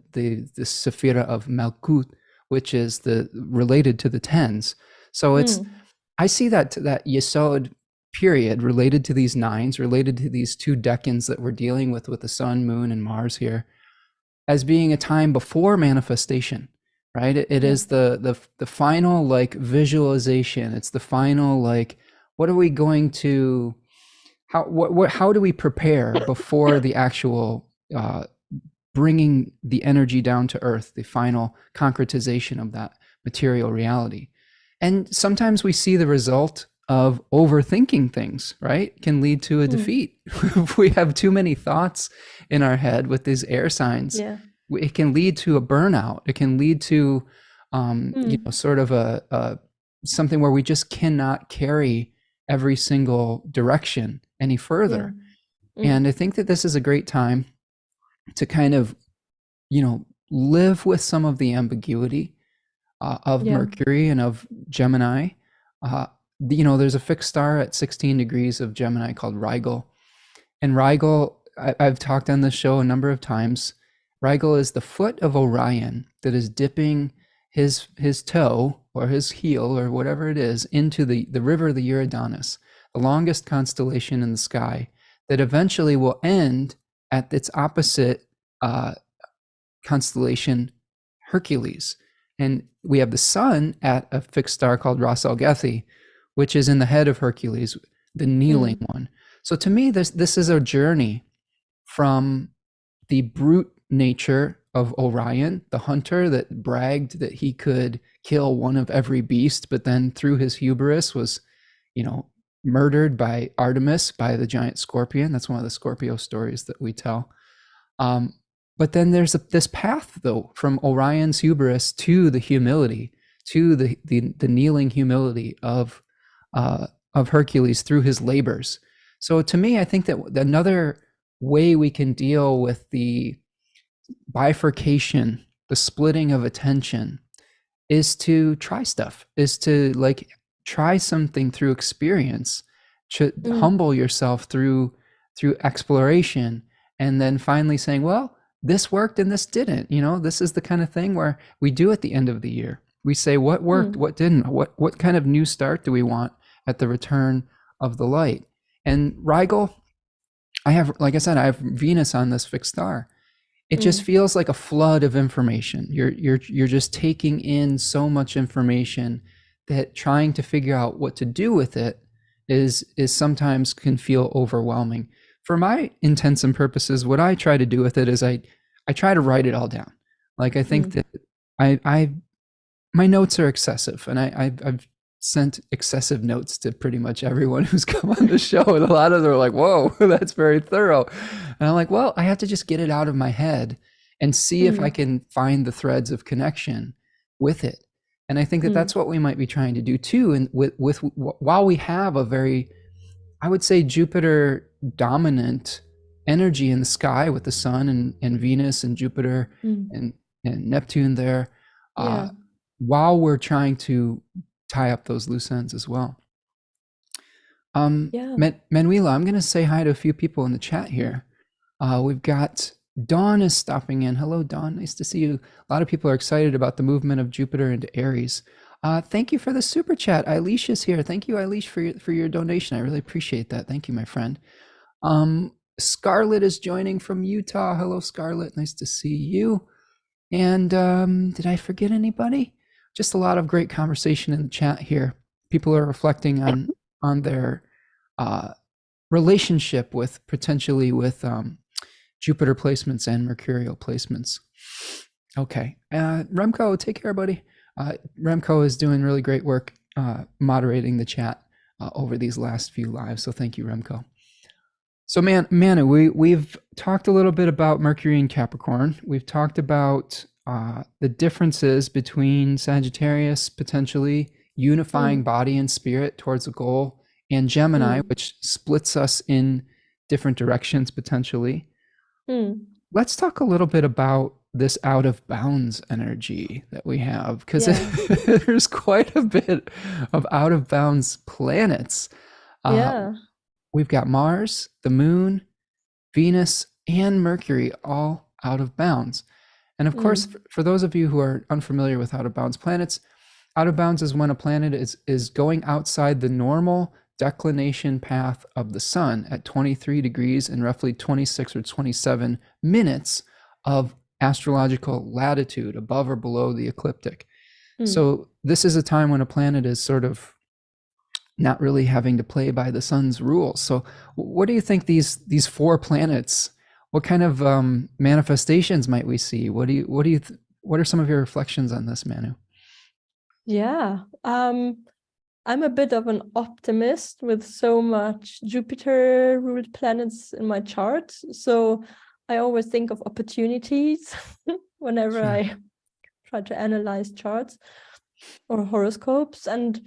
sephira of Malkut, which is related to the 10s. So it's, I see that Yesod period related to these 9s, related to these two decans that we're dealing with the sun, moon, and Mars here, as being a time before manifestation, right? It is the final like visualization. It's the final like, what are we going to, how do we prepare before the actual bringing the energy down to earth, the final concretization of that material reality. And sometimes we see the result of overthinking things, right? Can lead to a defeat. If we have too many thoughts in our head with these air signs, it can lead to a burnout. It can lead to, sort of a something where we just cannot carry every single direction any further. And I think that this is a great time to kind of, live with some of the ambiguity of Mercury and of Gemini. There's a fixed star at 16 degrees of Gemini called Rigel. And Rigel I've talked on this show a number of times. Rigel is the foot of Orion that is dipping his toe or his heel or whatever it is into the river of the Eridanus, the longest constellation in the sky, that eventually will end at its opposite constellation, Hercules. And we have the sun at a fixed star called Ras Algethi, which is in the head of Hercules, the kneeling one. So to me, this is a journey from the brute nature of Orion, the hunter that bragged that he could kill one of every beast, but then through his hubris was, murdered by Artemis, by the giant scorpion. That's one of the Scorpio stories that we tell. But then there's this path, though, from Orion's hubris to the humility, to the kneeling humility of Hercules through his labors. So to me, I think that another way we can deal with the bifurcation, the splitting of attention, is to try stuff, is to try something through experience, to humble yourself through exploration, and then finally saying, well, this worked and this didn't. This is the kind of thing where we do at the end of the year. We say what worked, what didn't, what kind of new start do we want at the return of the light. And Rigel, like I said, I have Venus on this fixed star. It just feels like a flood of information. You're just taking in so much information that trying to figure out what to do with it is sometimes can feel overwhelming. For my intents and purposes, what I try to do with it is I try to write it all down. Like I think that my notes are excessive, and I've sent excessive notes to pretty much everyone who's come on the show, and a lot of them are like, whoa, that's very thorough. And I'm like, well, I have to just get it out of my head and see if I can find the threads of connection with it. And I think that that's what we might be trying to do too. And with while we have a very, I would say, Jupiter dominant energy in the sky with the sun and Venus and Jupiter and Neptune there, while we're trying to tie up those loose ends as well. Manuela, I'm going to say hi to a few people in the chat here. We've got Dawn is stopping in. Hello, Dawn. Nice to see you. A lot of people are excited about the movement of Jupiter into Aries. Thank you for the super chat. Eilish is here. Thank you, Eilish, for your donation. I really appreciate that. Thank you, my friend. Scarlett is joining from Utah. Hello, Scarlett. Nice to see you. And did I forget anybody? Just a lot of great conversation in the chat here. People are reflecting on their relationship with potentially with Jupiter placements and Mercurial placements. Okay, Remco, take care, buddy. Remco is doing really great work moderating the chat over these last few lives. So thank you, Remco. So Manu, we've talked a little bit about Mercury and Capricorn. We've talked about the differences between Sagittarius potentially unifying body and spirit towards a goal, and Gemini, which splits us in different directions potentially. Let's talk a little bit about this out of bounds energy that we have, because there's quite a bit of out of bounds planets. We've got Mars, the Moon, Venus, and Mercury all out of bounds. And of course, for those of you who are unfamiliar with out of bounds planets, out of bounds is when a planet is going outside the normal declination path of the sun at 23 degrees and roughly 26 or 27 minutes of astrological latitude above or below the ecliptic. So this is a time when a planet is sort of not really having to play by the sun's rules. So what do you think these four planets, what kind of manifestations might we see? What are some of your reflections on this, Manu? I'm a bit of an optimist with so much Jupiter ruled planets in my chart. So I always think of opportunities whenever I try to analyze charts or horoscopes. And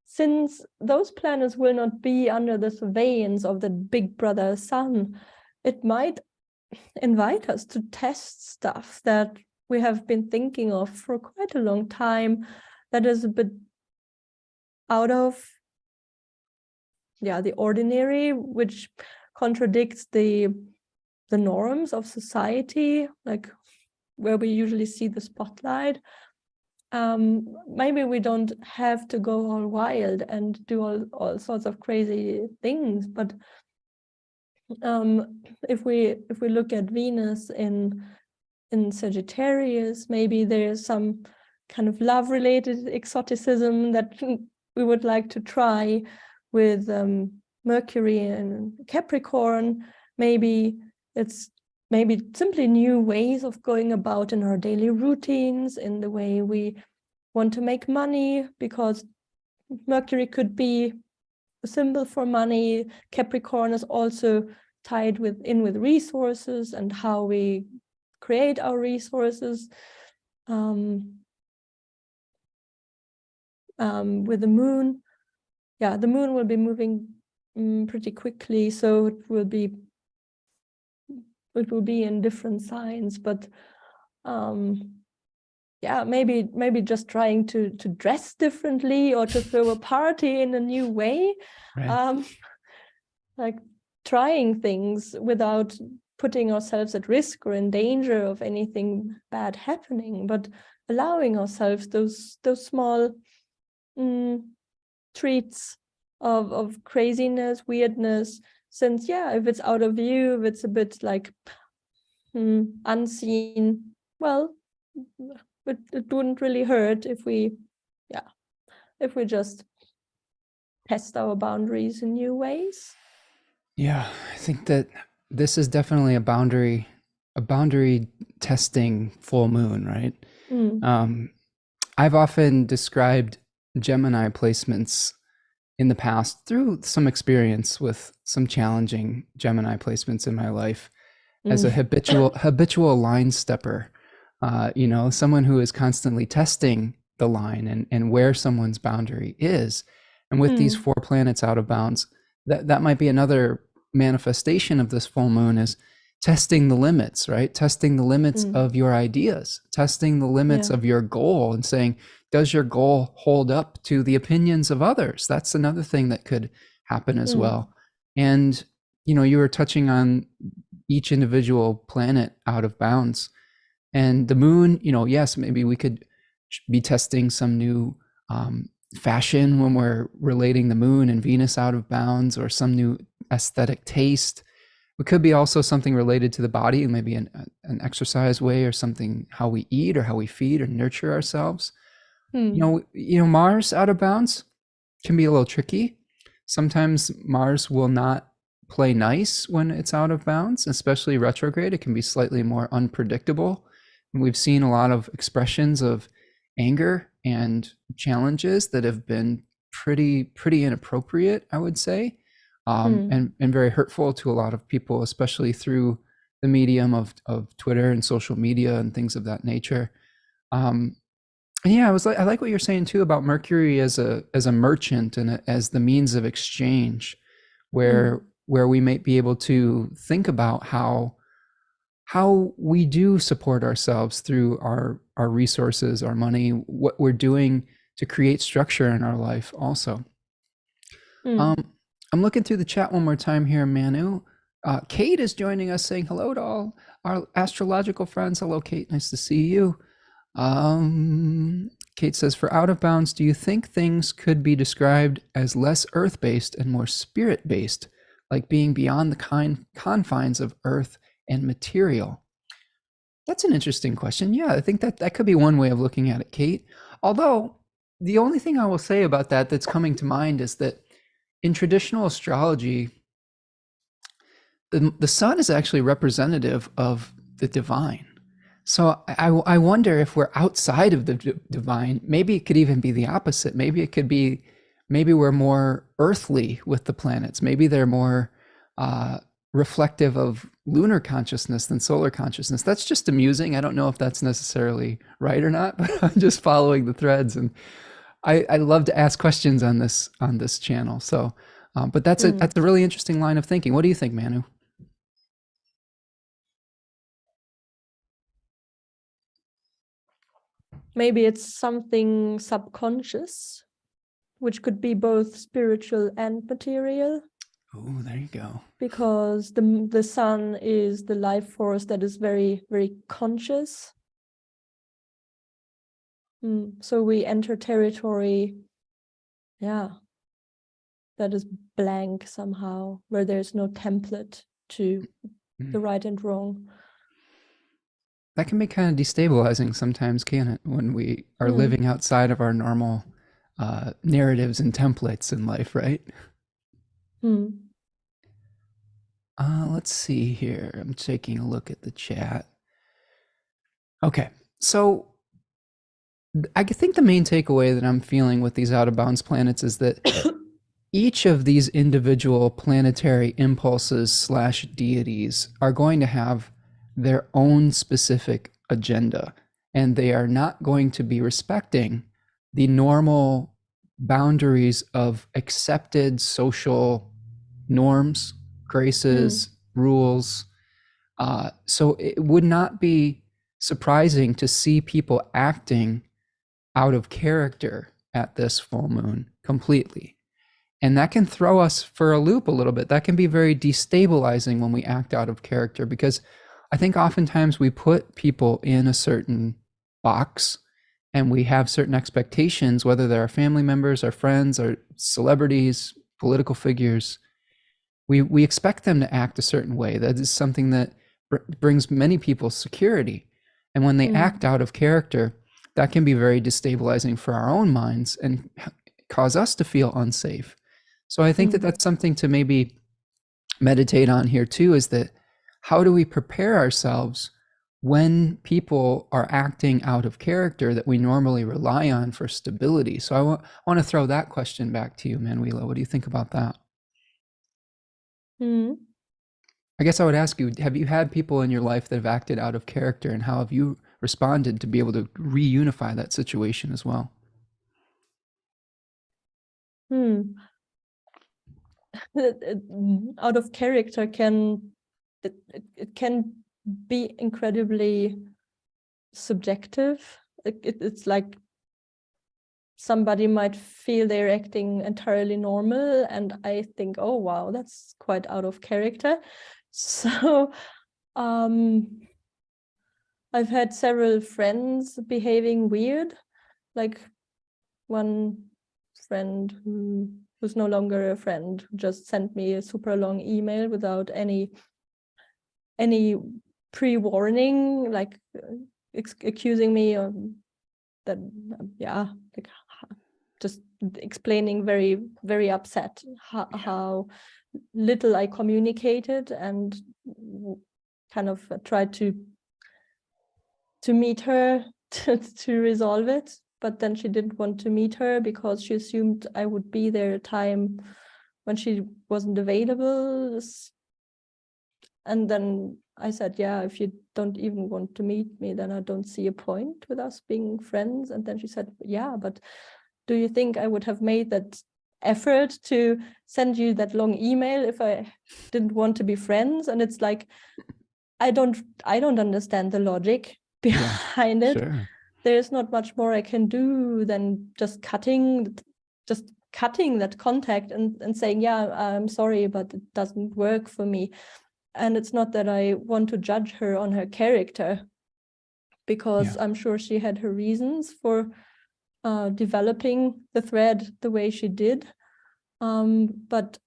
since those planets will not be under the surveillance of the big brother sun, it might invite us to test stuff that we have been thinking of for quite a long time, that is a bit out of the ordinary, which contradicts the the norms of society, like where we usually see the spotlight. Maybe we don't have to go all wild and do all sorts of crazy things, but if we look at Venus in Sagittarius, maybe there's some kind of love-related exoticism that we would like to try with Mercury and Capricorn. Maybe it's simply new ways of going about in our daily routines, in the way we want to make money, because Mercury could be a symbol for money. Capricorn is also tied with resources and how we create our resources. With the moon, the moon will be moving pretty quickly, so it will be in different signs, but maybe just trying to dress differently or to throw a party in a new way. Right. Like trying things without putting ourselves at risk or in danger of anything bad happening, but allowing ourselves those small treats of craziness, weirdness, since if it's out of view, if it's a bit like unseen, well, it wouldn't really hurt if we just test our boundaries in new ways. Yeah, I think that this is definitely a boundary testing full moon, right? I've often described Gemini placements in the past through some experience with some challenging Gemini placements in my life as a habitual line stepper, someone who is constantly testing the line and where someone's boundary is. And with these 4 planets out of bounds, that might be another manifestation of this full moon, is testing the limits, right? Testing the limits of your ideas, testing the limits of your goal, and saying, does your goal hold up to the opinions of others? That's another thing that could happen as well. And, you were touching on each individual planet out of bounds. And the moon, yes, maybe we could be testing some new fashion when we're relating the moon and Venus out of bounds, or some new aesthetic taste. It could be also something related to the body, maybe an exercise way, or something, how we eat or how we feed or nurture ourselves. Mars out of bounds can be a little tricky. Sometimes Mars will not play nice when it's out of bounds, especially retrograde. It can be slightly more unpredictable. And we've seen a lot of expressions of anger and challenges that have been pretty inappropriate, I would say, and very hurtful to a lot of people, especially through the medium of Twitter and social media and things of that nature. I like what you're saying too about Mercury as a merchant and as the means of exchange, where we might be able to think about how we do support ourselves through our resources, our money, what we're doing to create structure in our life also. I'm looking through the chat one more time here, Manu. Kate is joining us, saying hello to all our astrological friends. Hello, Kate. Nice to see you. Kate says, for out of bounds, do you think things could be described as less earth-based and more spirit-based, like being beyond the confines of earth and material? That's an interesting question. Yeah, I think that could be one way of looking at it, Kate. Although the only thing I will say about that that's coming to mind is that in traditional astrology, the sun is actually representative of the divine. So I wonder if we're outside of the divine. Maybe it could even be the opposite. Maybe it could be, maybe we're more earthly with the planets. Maybe they're more reflective of lunar consciousness than solar consciousness. That's just amusing. I don't know if that's necessarily right or not, but I'm just following the threads, and I love to ask questions on this channel. So, but that's a really interesting line of thinking. What do you think, Manu? Maybe it's something subconscious, which could be both spiritual and material. Oh, there you go. because the sun is the life force that is very, very conscious. So we enter territory, that is blank somehow, where there's no template to the right and wrong. That can be kind of destabilizing sometimes, can it? When we are living outside of our normal narratives and templates in life, right? Let's see here. I'm taking a look at the chat. Okay, so I think the main takeaway that I'm feeling with these out of bounds planets is that each of these individual planetary impulses slash deities are going to have their own specific agenda, and they are not going to be respecting the normal boundaries of accepted social norms, graces, rules. So it would not be surprising to see people acting out of character at this full moon completely. And that can throw us for a loop a little bit. That can be very destabilizing when we act out of character, because I think oftentimes we put people in a certain box and we have certain expectations, whether they're our family members, our friends, our celebrities, political figures. We expect them to act a certain way. That is something that brings many people security. And when they act out of character, that can be very destabilizing for our own minds and cause us to feel unsafe. So I think that that's something to maybe meditate on here too, is that how do we prepare ourselves when people are acting out of character that we normally rely on for stability? So I want to throw that question back to you, Manuela. What do you think about that? I guess I would ask you, have you had people in your life that have acted out of character, and how have you responded to be able to reunify that situation as well? Out of character it can be incredibly subjective. It's like somebody might feel they're acting entirely normal, and I think, oh wow, that's quite out of character. So I've had several friends behaving weird, like one friend who's no longer a friend just sent me a super long email without any pre-warning, like accusing me of that, like just explaining very, very upset how little I communicated, and kind of tried to meet her to resolve it. But then she didn't want to meet her because she assumed I would be there at a time when she wasn't available. And then I said, yeah, if you don't even want to meet me, then I don't see a point with us being friends. And then she said, yeah, but do you think I would have made that effort to send you that long email if I didn't want to be friends? And it's like, I don't understand the logic behind it. Sure. There's not much more I can do than just cutting that contact and saying, yeah, I'm sorry, but it doesn't work for me. And it's not that I want to judge her on her character, because I'm sure she had her reasons for developing the thread the way she did. But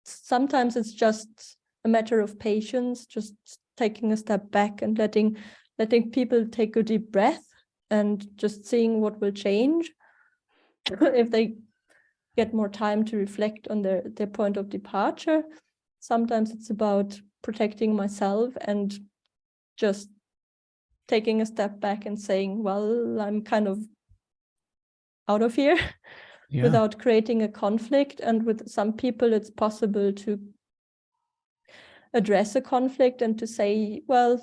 sometimes it's just a matter of patience, just taking a step back and letting people take a deep breath and just seeing what will change if they get more time to reflect on their point of departure. Sometimes it's about protecting myself and just taking a step back and saying, well, I'm kind of out of here, without creating a conflict. And with some people, it's possible to address a conflict and to say, well,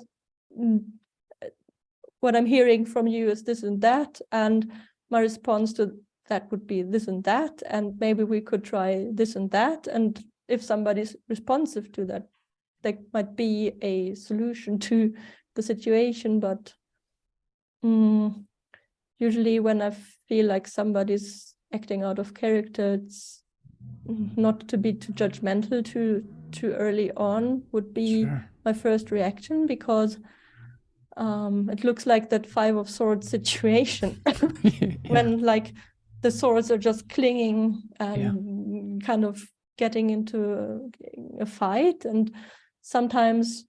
what I'm hearing from you is this and that, and my response to that would be this and that, and maybe we could try this and that. And if somebody's responsive to that, there might be a solution to the situation. But usually when I feel like somebody's acting out of character, it's not to be too judgmental too early on would be Sure. my first reaction, because it looks like that Five of Swords situation Yeah. when like the swords are just clinging Yeah. and kind of getting into a fight, and sometimes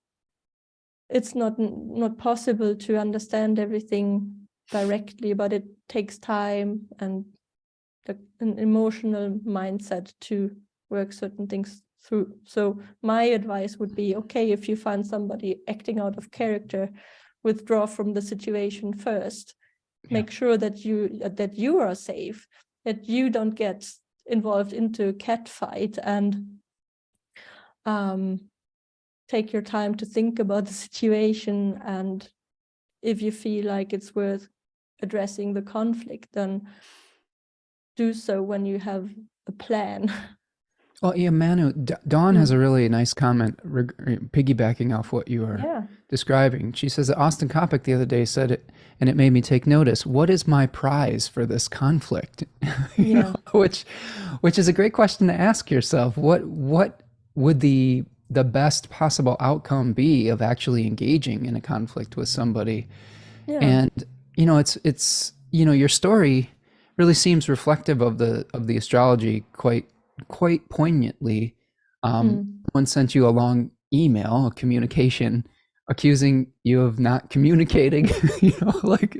it's not possible to understand everything directly, but it takes time and an emotional mindset to work certain things through. So my advice would be, okay, if you find somebody acting out of character, withdraw from the situation first. Make sure that you are safe, that you don't get involved into a cat fight, and take your time to think about the situation. And if you feel like it's worth addressing the conflict, then do so when you have a plan. Well, yeah, Manu, Dawn has a really nice comment piggybacking off what you were Yeah. describing. She says that Austin Coppock the other day said it, and it made me take notice. What is my prize for this conflict? Yeah. Which is a great question to ask yourself. What would the best possible outcome be of actually engaging in a conflict with somebody? Yeah. And it's your story really seems reflective of the astrology quite poignantly. Someone sent you a long email, a communication, accusing you of not communicating, like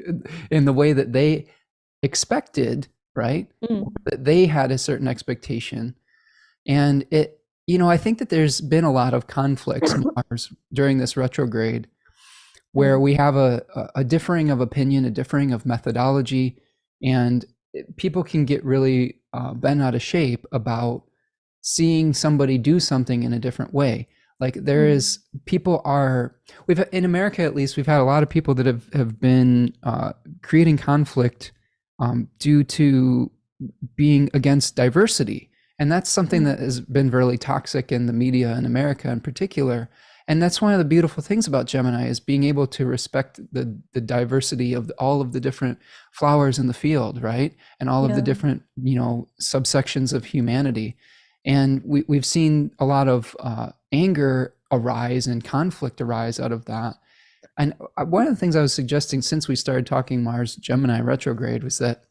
in the way that they expected, right? That they had a certain expectation. And I think that there's been a lot of conflicts Mars, during this retrograde, where we have a differing of opinion, a differing of methodology, and people can get really bent out of shape about seeing somebody do something in a different way. Like we've in America, at least, we've had a lot of people that have been creating conflict due to being against diversity. And that's something that has been really toxic in the media in America in particular. And that's one of the beautiful things about Gemini, is being able to respect the diversity of all of the different flowers in the field, right? And all of the different, subsections of humanity. And we've seen a lot of anger arise and conflict arise out of that. And one of the things I was suggesting since we started talking Mars Gemini retrograde was that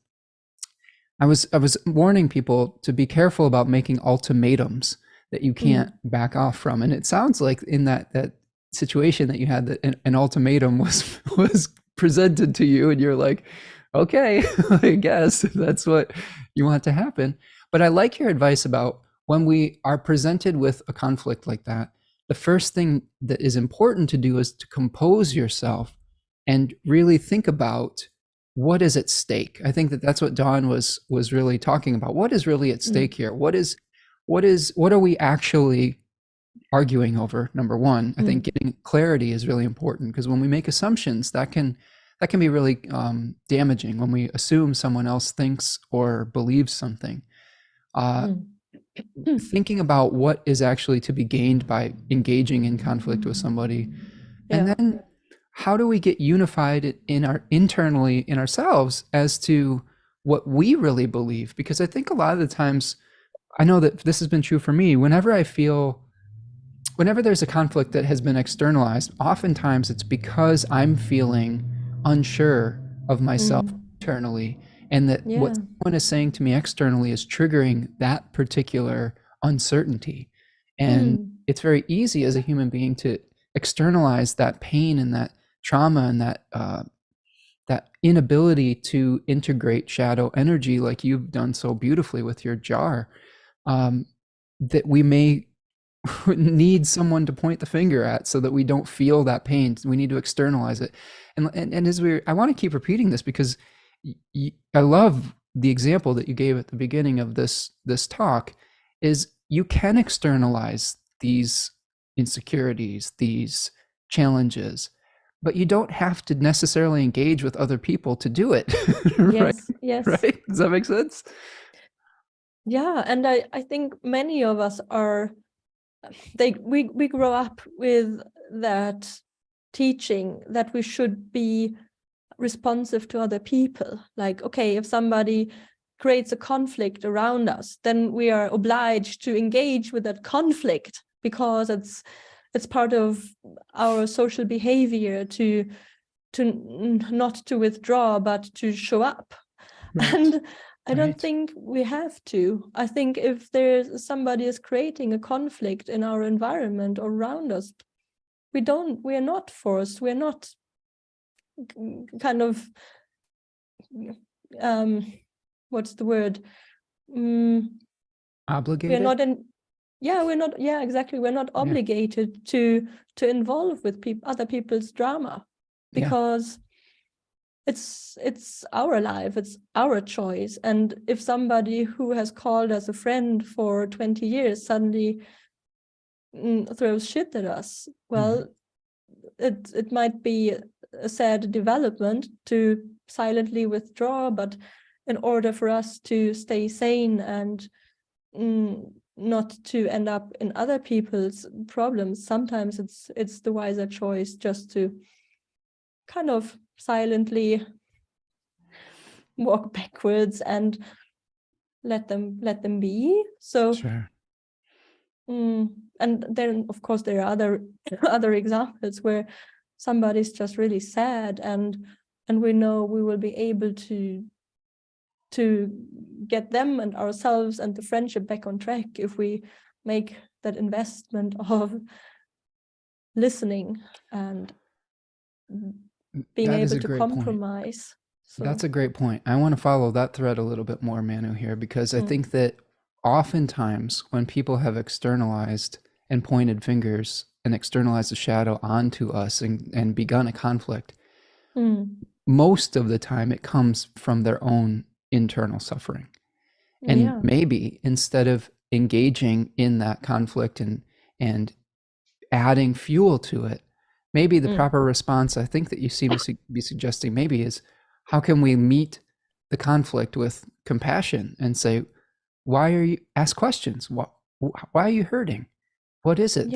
I was warning people to be careful about making ultimatums that you can't back off from. And it sounds like in that situation that you had, that an ultimatum was presented to you, and you're like, okay, I guess that's what you want to happen. But I like your advice about when we are presented with a conflict like that, the first thing that is important to do is to compose yourself and really think about what is at stake. I think that that's what Dawn was really talking about. What is really at stake here? What are we actually arguing over? Number one, I think getting clarity is really important, because when we make assumptions, that can be really damaging. When we assume someone else thinks or believes something, thinking about what is actually to be gained by engaging in conflict with somebody, and then how do we get unified internally in ourselves as to what we really believe? Because I think a lot of the times, I know that this has been true for me, whenever there's a conflict that has been externalized, oftentimes it's because I'm feeling unsure of myself internally, and that what someone is saying to me externally is triggering that particular uncertainty. And it's very easy as a human being to externalize that pain and that trauma and that inability to integrate shadow energy, like you've done so beautifully with your jar, that we may need someone to point the finger at, so that we don't feel that pain. We need to externalize it. And as I want to keep repeating this, because I love the example that you gave at the beginning of this talk, is you can externalize these insecurities, these challenges, but you don't have to necessarily engage with other people to do it. Right? Yes. Right? Does that make sense? Yeah, and I think many of us we grow up with that teaching that we should be responsive to other people. Like, okay, if somebody creates a conflict around us, then we are obliged to engage with that conflict because it's part of our social behavior to not to withdraw but to show up. Right. And I don't Right. think we have to. I think if there's somebody is creating a conflict in our environment or around us, we are not forced, we're not kind of what's the word, Obligated. we're not in we're not exactly, we're not obligated to involve with other people's drama, because it's our life, it's our choice. And if somebody who has called us a friend for 20 years suddenly throws shit at us, well, it might be a sad development to silently withdraw, but in order for us to stay sane and not to end up in other people's problems, sometimes it's the wiser choice just to kind of silently walk backwards and let them be. So Sure. and then of course there are other examples where somebody's just really sad, and we know we will be able to get them and ourselves and the friendship back on track if we make that investment of listening and being That is able a to great point. compromise. So That's a great point. I want to follow that thread a little bit more, Manu, here, because I think that oftentimes when people have externalized and pointed fingers and externalized the shadow onto us and begun a conflict, most of the time it comes from their own internal suffering. And maybe instead of engaging in that conflict and adding fuel to it, maybe the proper response, I think that you seem to be suggesting maybe, is how can we meet the conflict with compassion and say, ask questions. Why are you hurting? What is it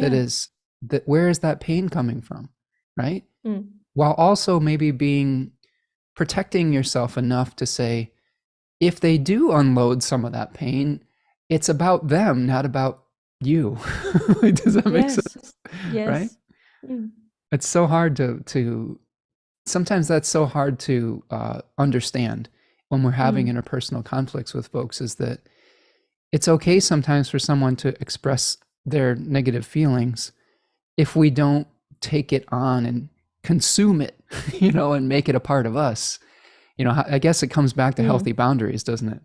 where is that pain coming from? Right? While also maybe protecting yourself enough to say, if they do unload some of that pain, it's about them, not about you. Does that make sense? Yes. Right? It's so hard to sometimes that's so hard to understand when we're having interpersonal conflicts with folks, is that it's okay sometimes for someone to express their negative feelings if we don't take it on and consume it, and make it a part of us. I guess it comes back to healthy boundaries, doesn't it?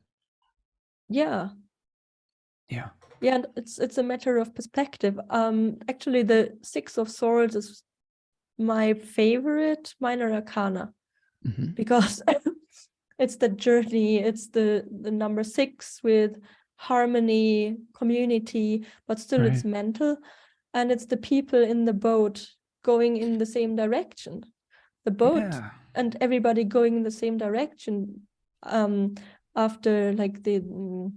Yeah. And it's a matter of perspective. Actually, the Six of Swords is my favorite minor arcana, because it's the journey, it's the number 6 with harmony, community, but still it's mental, and it's the people in the boat going in the same direction, the boat and everybody going in the same direction, after like the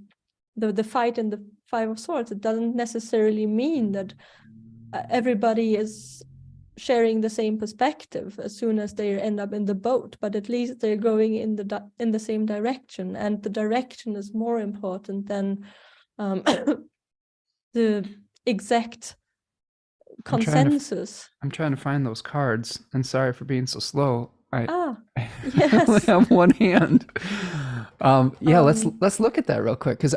fight in the Five of Swords. It doesn't necessarily mean that everybody is sharing the same perspective as soon as they end up in the boat, but at least they're going in the same direction, and the direction is more important than the exact consensus. I'm trying to find those cards, and sorry for being so slow. I yes. only have one hand. Let's look at that real quick, because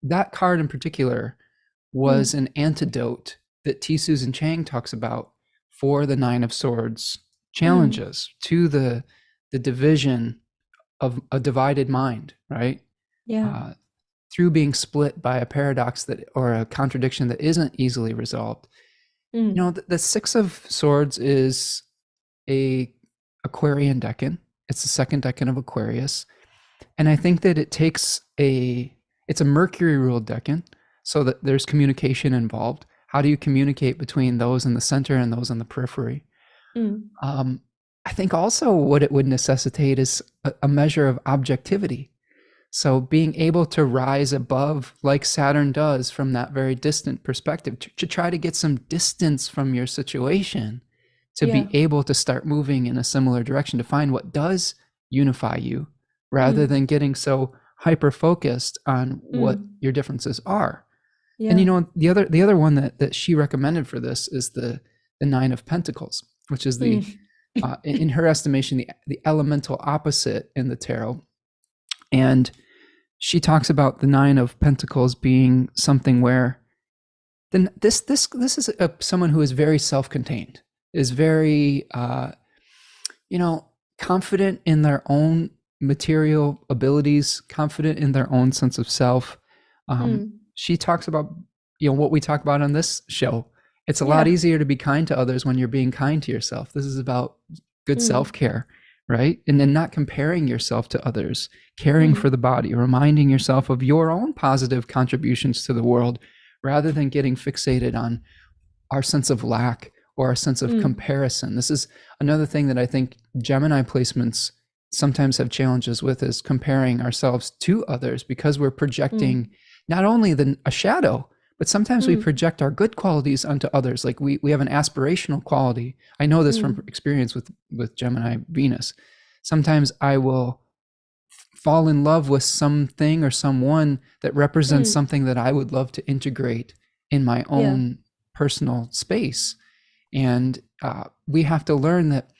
that card in particular was an antidote that T. Susan Chang talks about for the Nine of Swords challenges to the division of a divided mind, right? Through being split by a paradox or a contradiction that isn't easily resolved. The Six of Swords is a Aquarian decan. It's the second decan of Aquarius. And I think that it's a Mercury ruled decan, so that there's communication involved. How do you communicate between those in the center and those in the periphery? I think also what it would necessitate is a measure of objectivity. So being able to rise above, like Saturn does, from that very distant perspective, to try to get some distance from your situation, to be able to start moving in a similar direction, to find what does unify you rather Mm. than getting so hyper focused on what Mm. your differences are. And Yeah. the other one that she recommended for this is the Nine of Pentacles, which is the Mm. in her estimation the elemental opposite in the tarot. And she talks about the Nine of Pentacles being something where then this is someone who is very self-contained, is very confident in their own material abilities, confident in their own sense of self. Mm. She talks about what we talk about on this show. It's a lot Yeah. easier to be kind to others when you're being kind to yourself. This is about good Mm. self-care, right? And then not comparing yourself to others, caring for Mm. the body, reminding yourself of your own positive contributions to the world rather than getting fixated on our sense of lack or our sense of Mm. comparison. This is another thing that I think Gemini placements sometimes have challenges with, is comparing ourselves to others, because we're projecting Mm. not only a shadow, but sometimes we Mm. project our good qualities onto others. Like we have an aspirational quality. I know this from Mm. experience with Gemini Venus. Sometimes I will fall in love with something or someone that represents Mm. something that I would love to integrate in my Yeah. own personal space. And we have to learn that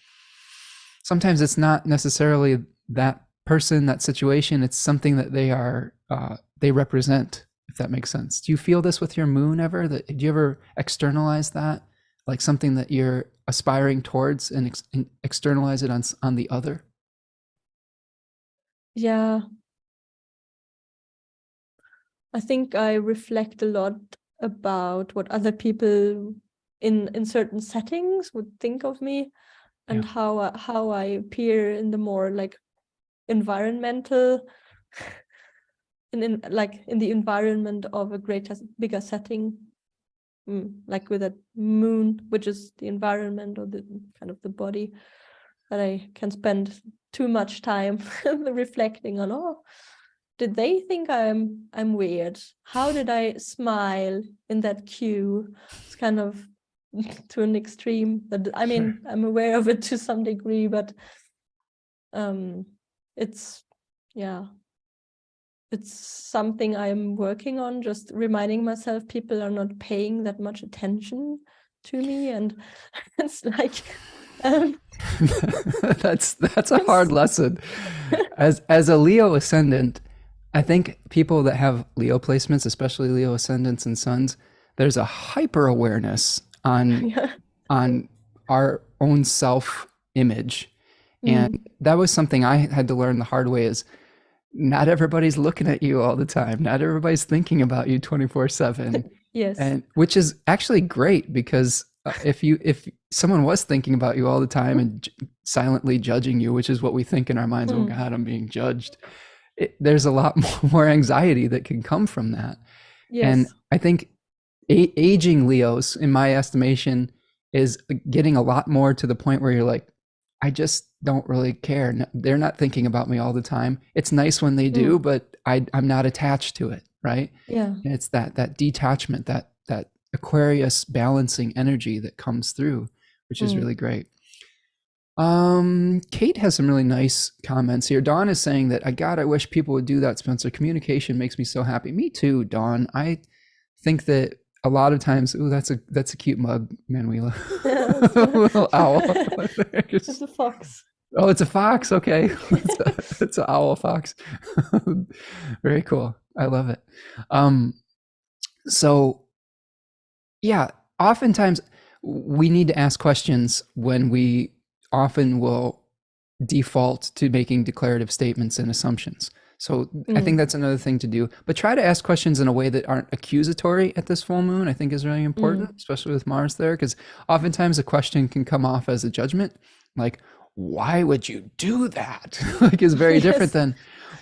sometimes it's not necessarily that person, that situation. It's something that they represent, if that makes sense. Do you feel this with your moon ever? Do you ever externalize that, like something that you're aspiring towards, and externalize it on the other? Yeah. I think I reflect a lot about what other people in certain settings would think of me, and Yeah. how I appear in the more like environmental in like in the environment of a bigger setting. Like with a moon, which is the environment or the kind of the body, that I can spend too much time reflecting on, oh, did they think I'm weird? How did I smile in that queue? It's kind of to an extreme, but I mean, Sure. I'm aware of it to some degree, but it's yeah, it's something I'm working on, just reminding myself people are not paying that much attention to me. And it's like That's a hard lesson. As a Leo ascendant, I think people that have Leo placements, especially Leo ascendants and suns, there's a hyper awareness on yeah. our own self image. And Mm. that was something I had to learn the hard way, is not everybody's looking at you all the time. Not everybody's thinking about you 24/7. Yes. And which is actually great, because if someone was thinking about you all the time and silently judging you, which is what we think in our minds, oh God, I'm being judged. There's a lot more anxiety that can come from that. And Yes. I think aging Leos, in my estimation, is getting a lot more to the point where you're like, I just don't really care. They're not thinking about me all the time. It's nice when they do, but I'm not attached to it, right? Yeah. And it's that detachment, that Aquarius balancing energy that comes through, which is really great. Kate has some really nice comments here. Dawn is saying that, I wish people would do that, Spencer. Communication makes me so happy. Me too, Dawn. I think that a lot of times, that's a cute mug, Manuela. Little owl. It's a fox. Oh, it's a fox. Okay. It's an owl fox. Very cool. I love it. So yeah, oftentimes we need to ask questions when we often will default to making declarative statements and assumptions. So I think that's another thing to do, but try to ask questions in a way that aren't accusatory at this full moon. I think is really important, especially with Mars there, because oftentimes a question can come off as a judgment, like, why would you do that? Like, is very different than,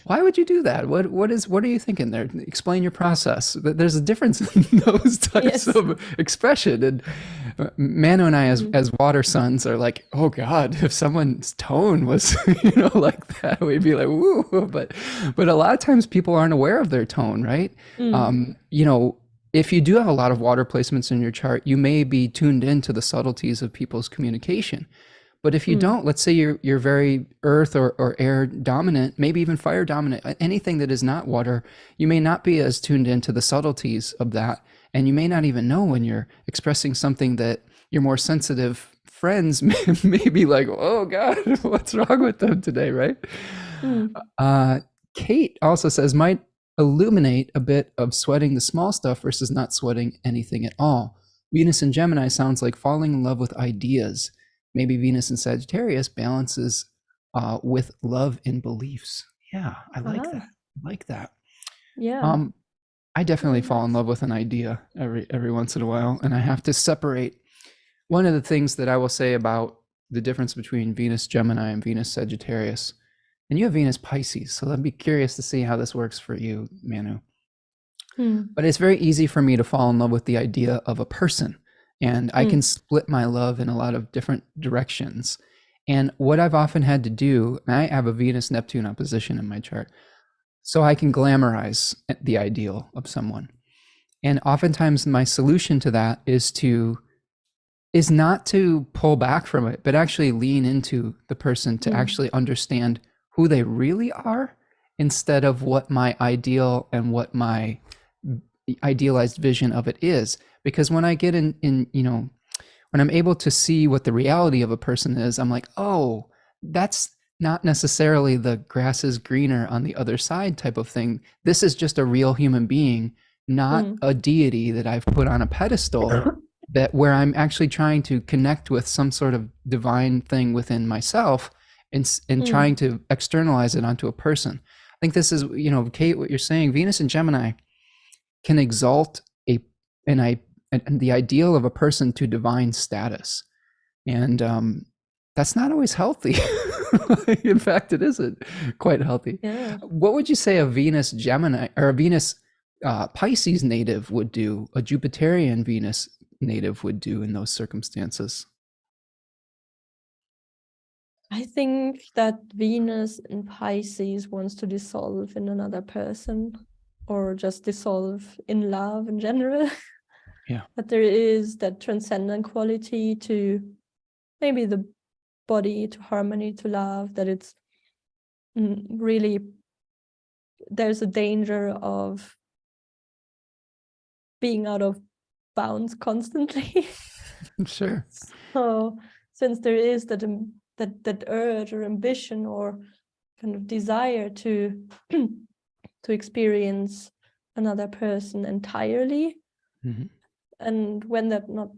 why would you do that? What are you thinking there? Explain your process. There's a difference in those types of expression. And Manu and I, as water sons, are like, oh God, if someone's tone was, like that, we'd be like, woo. But a lot of times people aren't aware of their tone, right? If you do have a lot of water placements in your chart, you may be tuned into the subtleties of people's communication. But if you don't, let's say you're very earth or air dominant, maybe even fire dominant, anything that is not water, you may not be as tuned into the subtleties of that. And you may not even know when you're expressing something that your more sensitive friends may be like, oh God, what's wrong with them today, right? Kate also says, might illuminate a bit of sweating the small stuff versus not sweating anything at all. Venus in Gemini sounds like falling in love with ideas. Maybe Venus in Sagittarius balances with love and beliefs. Yeah, I like that. I like that. Yeah. I definitely Very fall in nice. love with an idea every once in a while, and I have to separate. One of the things that I will say about the difference between Venus Gemini and Venus Sagittarius, and you have Venus Pisces, so I'd be curious to see how this works for you, Manu. But it's very easy for me to fall in love with the idea of a person, and I can split my love in a lot of different directions. And what I've often had to do, and I have a Venus Neptune opposition in my chart, so I can glamorize the ideal of someone. And oftentimes my solution to that is not to pull back from it, but actually lean into the person to actually understand who they really are, instead of what my ideal and what my idealized vision of it is. Because when I get in when I'm able to see what the reality of a person is, I'm like, oh, that's not necessarily the grass is greener on the other side type of thing. This is just a real human being, not a deity that I've put on a pedestal, that where I'm actually trying to connect with some sort of divine thing within myself, and trying to externalize it onto a person. I think this is, Kate, what you're saying, Venus and Gemini can exalt the ideal of a person to divine status. And that's not always healthy. In fact, it isn't quite healthy. Yeah. What would you say a Venus Gemini or a Venus Pisces native would do, a Jupiterian Venus native would do in those circumstances? I think that Venus in Pisces wants to dissolve in another person, or just dissolve in love in general. Yeah. But there is that transcendent quality to maybe the body, to harmony, to love, that it's really, there's a danger of being out of bounds constantly. Sure. So since there is that urge or ambition or kind of desire to to experience another person entirely, and when that not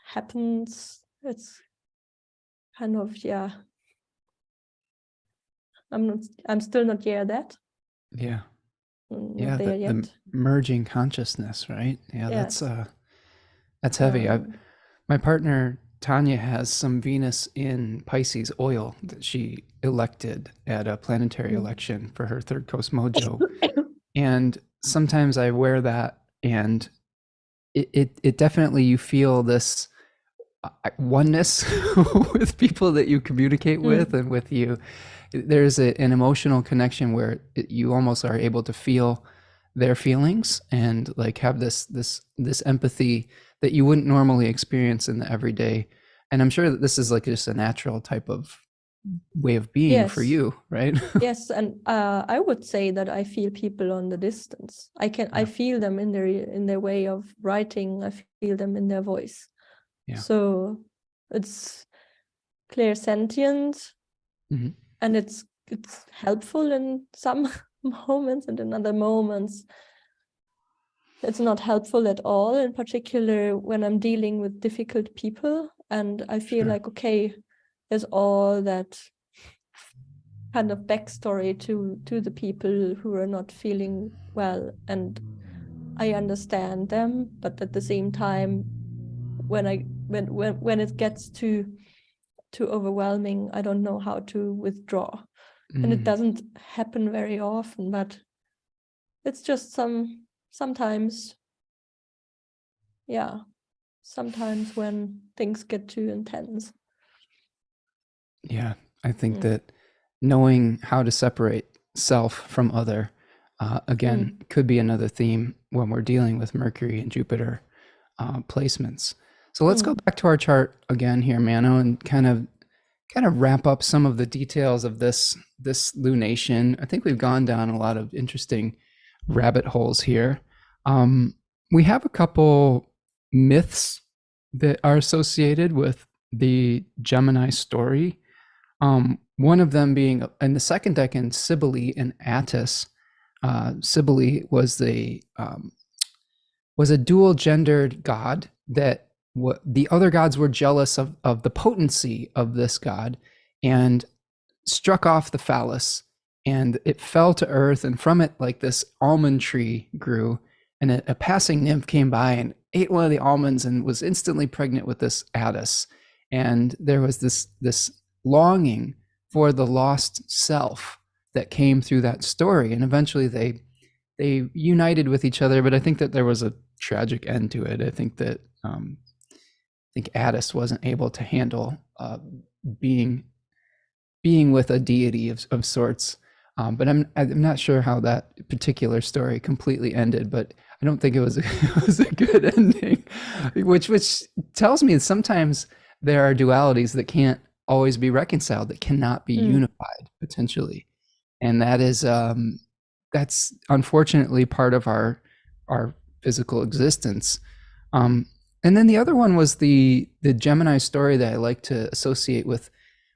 happens, it's kind of, I'm still not that. Yeah. Not there yet. The merging consciousness, right? Yeah, Yes. that's heavy. My partner Tanya has some Venus in Pisces oil that she elected at a planetary election for her third coast mojo. And sometimes I wear that, and it definitely, you feel this oneness with people that you communicate with, and with you. There's an emotional connection where you almost are able to feel their feelings, and like have this empathy that you wouldn't normally experience in the everyday. And I'm sure that this is like just a natural type of way of being for you, right? Yes, and I would say that I feel people on the distance. I feel them in their way of writing. I feel them in their voice. Yeah. So it's clairsentient, and it's helpful in some moments, and in other moments it's not helpful at all, in particular when I'm dealing with difficult people, and I feel like, okay, there's all that kind of backstory to the people who are not feeling well, and I understand them, but at the same time, when it gets too overwhelming, I don't know how to withdraw. And it doesn't happen very often, but it's just sometimes when things get too intense. Yeah, I think that knowing how to separate self from other, again, could be another theme when we're dealing with Mercury and Jupiter placements. So let's go back to our chart again here, Mano, and kind of kind of wrap up some of the details of this lunation. I think we've gone down a lot of interesting rabbit holes here. We have a couple myths that are associated with the Gemini story. One of them being in the second decan, Cybele and Attis. Cybele was a dual-gendered god that the other gods were jealous of the potency of this god and struck off the phallus, and it fell to earth, and from it like this almond tree grew, and a passing nymph came by and ate one of the almonds and was instantly pregnant with this Attis. And there was this longing for the lost self that came through that story, and eventually they united with each other. But I think that there was a tragic end to it. I think that Attis wasn't able to handle being with a deity of sorts. But I'm not sure how that particular story completely ended, but I don't think it was a good ending, which tells me that sometimes there are dualities that can't always be reconciled, that cannot be unified potentially, and that is that's unfortunately part of our physical existence. And then the other one was the Gemini story that I like to associate with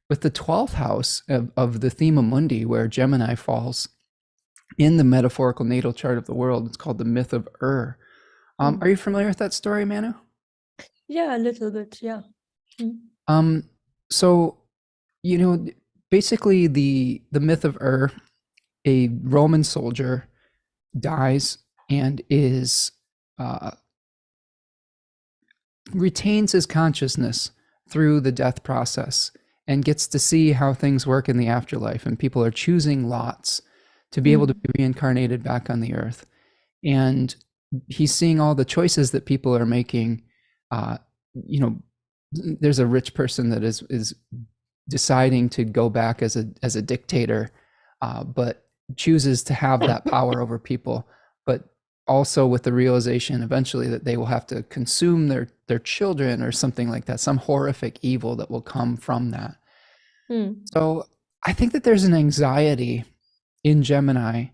the 12th house of the Thema Mundi, where Gemini falls in the metaphorical natal chart of the world. It's called the myth of Are you familiar with that story, Manu? Yeah, a little bit, yeah. So, basically the myth of a Roman soldier dies and is retains his consciousness through the death process and gets to see how things work in the afterlife, and people are choosing lots to be able to be reincarnated back on the earth. And he's seeing all the choices that people are making. There's a rich person that is deciding to go back as a dictator, but chooses to have that power over people, but also with the realization eventually that they will have to consume their children or something like that, some horrific evil that will come from that. So I think that there's an anxiety in Gemini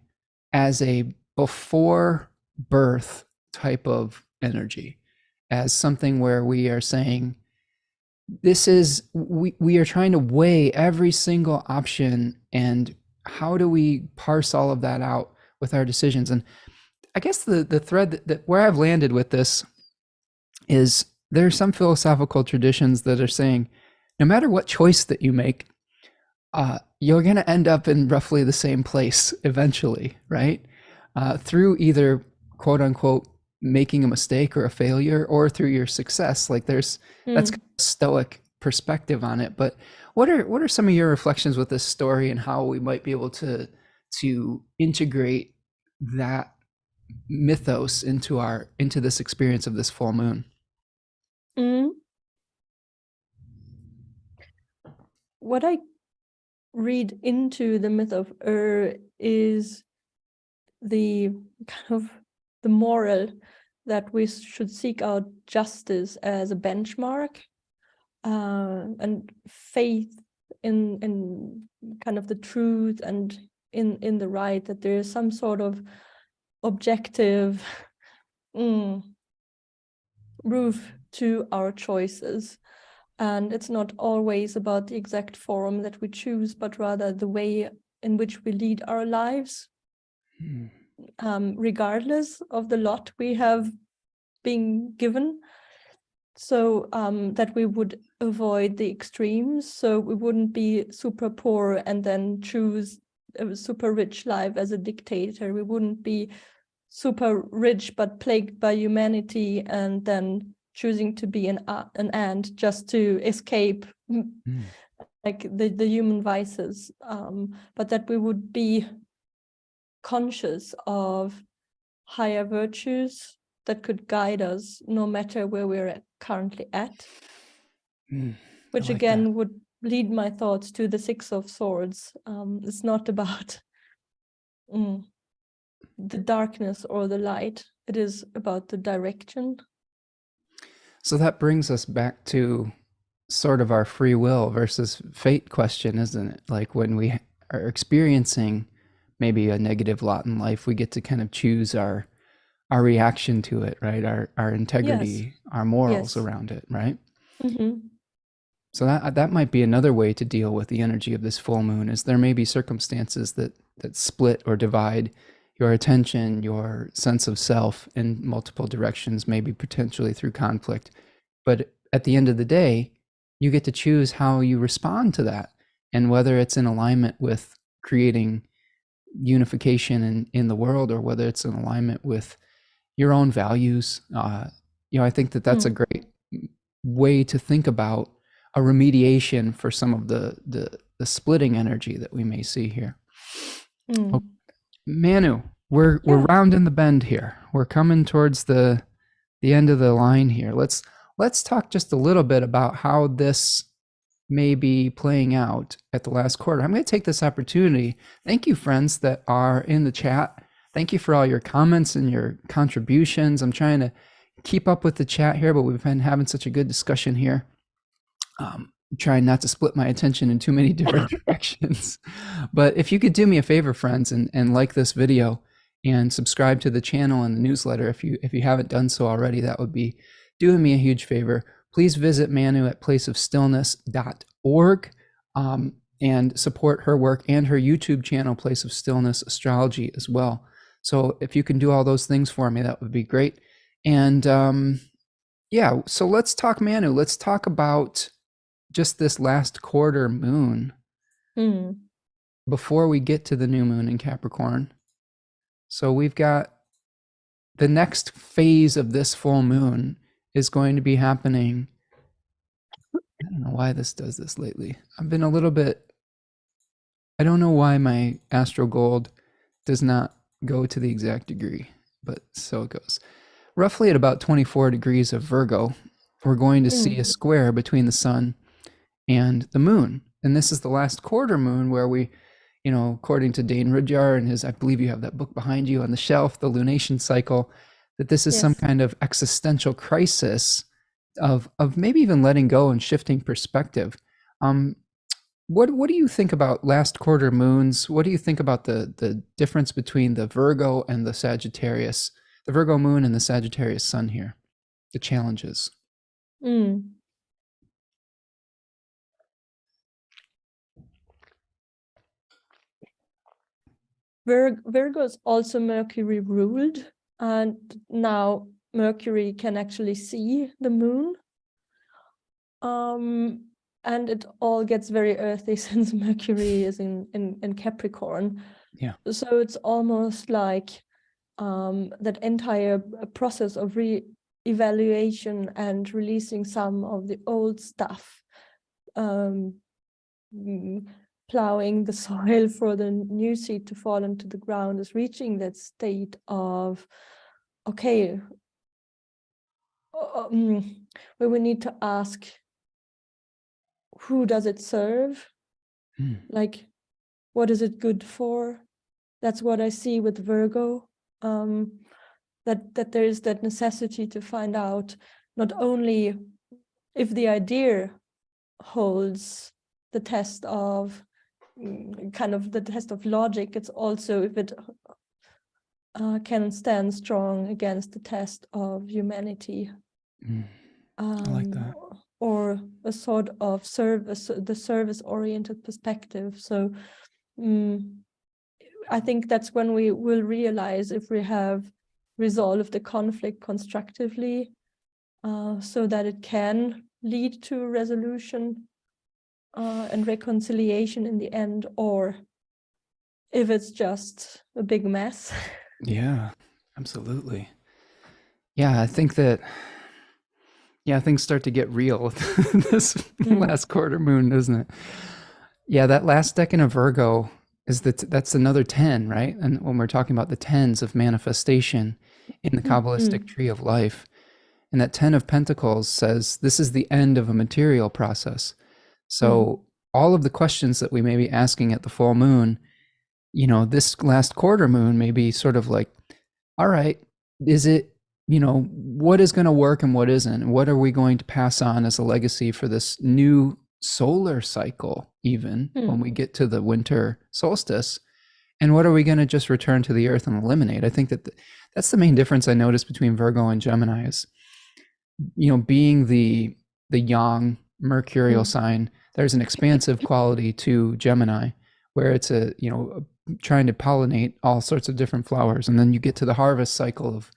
as a before birth type of energy, as something where we are saying, we are trying to weigh every single option, and how do we parse all of that out with our decisions? And I guess the thread that where I've landed with this is there are some philosophical traditions that are saying no matter what choice that you make, you're going to end up in roughly the same place eventually, right? Through either quote unquote making a mistake or a failure, or through your success. Like that's kind of a stoic perspective on it. But what are some of your reflections with this story, and how we might be able to integrate that mythos into this experience of this full moon? What I read into the myth of is the kind of the moral that we should seek out justice as a benchmark, and faith in kind of the truth and in the right, that there is some sort of objective roof to our choices. And it's not always about the exact form that we choose, but rather the way in which we lead our lives, regardless of the lot we have been given. So that we would avoid the extremes. So we wouldn't be super poor and then choose a super rich life as a dictator. We wouldn't be super rich but plagued by humanity and then choosing to be an ant just to escape like the human vices, but that we would be conscious of higher virtues that could guide us no matter where we're currently at, which like again would lead my thoughts to the Six of Swords. It's not about the darkness or the light, it is about the direction. So that brings us back to sort of our free will versus fate question, isn't it? Like when we are experiencing maybe a negative lot in life, we get to kind of choose our reaction to it, right? Our Yes. integrity, our morals Yes. around it, right? Mm-hmm. So that might be another way to deal with the energy of this full moon, is there may be circumstances that split or divide your attention, your sense of self in multiple directions, maybe potentially through conflict. But at the end of the day, you get to choose how you respond to that, and whether it's in alignment with creating unification in the world, or whether it's in alignment with your own values. I think that's a Mm. great way to think about a remediation for some of the splitting energy that we may see here. Oh, Mm. Manu, we're Yeah. rounding the bend here. We're coming towards the end of the line here. Let's talk just a little bit about how this may be playing out at the last quarter. I'm going to take this opportunity. Thank you, friends that are in the chat. Thank you for all your comments and your contributions. I'm trying to keep up with the chat here, but we've been having such a good discussion here. Trying not to split my attention in too many different directions. But if you could do me a favor, friends, and like this video and subscribe to the channel and the newsletter if you haven't done so already, that would be doing me a huge favor. Please visit Manu at placeofstillness.org and support her work and her YouTube channel, Place of Stillness Astrology, as well. So if you can do all those things for me, that would be great. And yeah, so let's talk Manu. Let's talk about just this last quarter moon Mm. before we get to the new moon in Capricorn. So we've got the next phase of this full moon is going to be happening. I don't know why this does this lately. I've been a little bit, I don't know why my Astro Gold does not go to the exact degree, but so it goes. Roughly at about 24 degrees of Virgo, we're going to see a Mm. square between the sun and the moon. And this is the last quarter moon where we, according to Dane Rudhyar and his, I believe you have that book behind you on the shelf, The Lunation Cycle, that this is some Yes. kind of existential crisis of maybe even letting go and shifting perspective. What do you think about last quarter moons? What do you think about the difference between the Virgo and the Sagittarius, the Virgo moon and the Sagittarius sun here? The challenges. Mm. Virgo is also Mercury ruled, and now Mercury can actually see the moon. And it all gets very earthy since Mercury is in Capricorn. Yeah. So it's almost like that entire process of re-evaluation and releasing some of the old stuff, plowing the soil for the new seed to fall into the ground, is reaching that state of, okay, where we need to ask, who does it serve? Like, what is it good for? That's what I see with Virgo. That there is that necessity to find out not only if the idea holds the test of kind of the test of logic, it's also if it can stand strong against the test of humanity. I like that. Or a sort of the service-oriented perspective. So I think that's when we will realize if we have resolved the conflict constructively, so that it can lead to resolution and reconciliation in the end, or if it's just a big mess. Yeah, absolutely. Yeah, I think that, things start to get real with this last quarter moon, doesn't it? Yeah, that last decan of Virgo is that's another 10, right? And when we're talking about the tens of manifestation in the Kabbalistic tree of life, and that 10 of Pentacles says this is the end of a material process. So all of the questions that we may be asking at the full moon, this last quarter moon may be sort of like, all right, is it what is going to work and what isn't? What are we going to pass on as a legacy for this new solar cycle, even when we get to the winter solstice? And what are we going to just return to the earth and eliminate? I think that that's the main difference I noticed between Virgo and Gemini is, being the yang mercurial sign, there's an expansive quality to Gemini where it's trying to pollinate all sorts of different flowers. And then you get to the harvest cycle of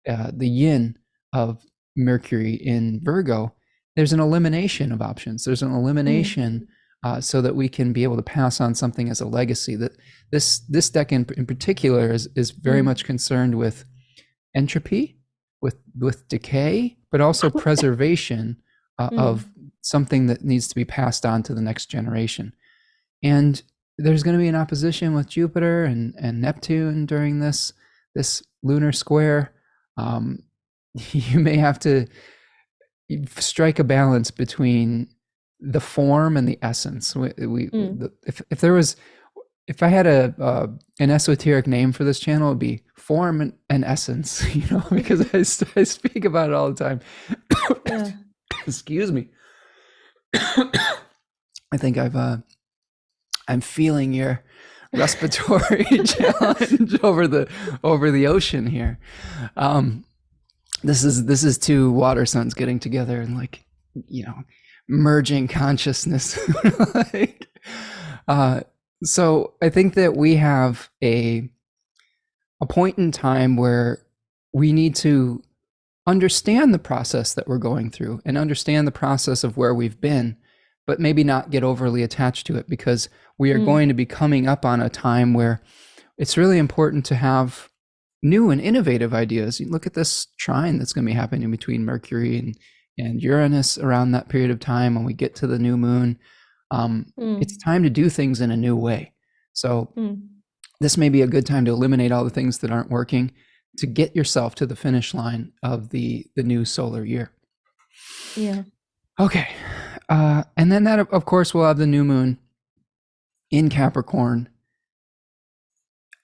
the yin of Mercury in Virgo. There's an elimination of options. There's an elimination so that we can be able to pass on something as a legacy. That this deck in particular is very much concerned with entropy, with decay, but also preservation of something that needs to be passed on to the next generation. And there's going to be an opposition with Jupiter and Neptune during this lunar square. You may have to strike a balance between the form and the essence. If I had an esoteric name for this channel, it'd be form and essence, because I speak about it all the time. Yeah. Excuse me. I think I'm feeling your respiratory challenge over the ocean here. This is two water suns getting together and merging consciousness. So I think that we have a point in time where we need to understand the process that we're going through and understand the process of where we've been, but maybe not get overly attached to it, because we are going to be coming up on a time where it's really important to have new and innovative ideas. You look at this trine that's going to be happening between Mercury and Uranus around that period of time when we get to the new moon. It's time to do things in a new way. So this may be a good time to eliminate all the things that aren't working to get yourself to the finish line of the new solar year. Yeah. Okay. And then that, of course, we'll have the new moon in Capricorn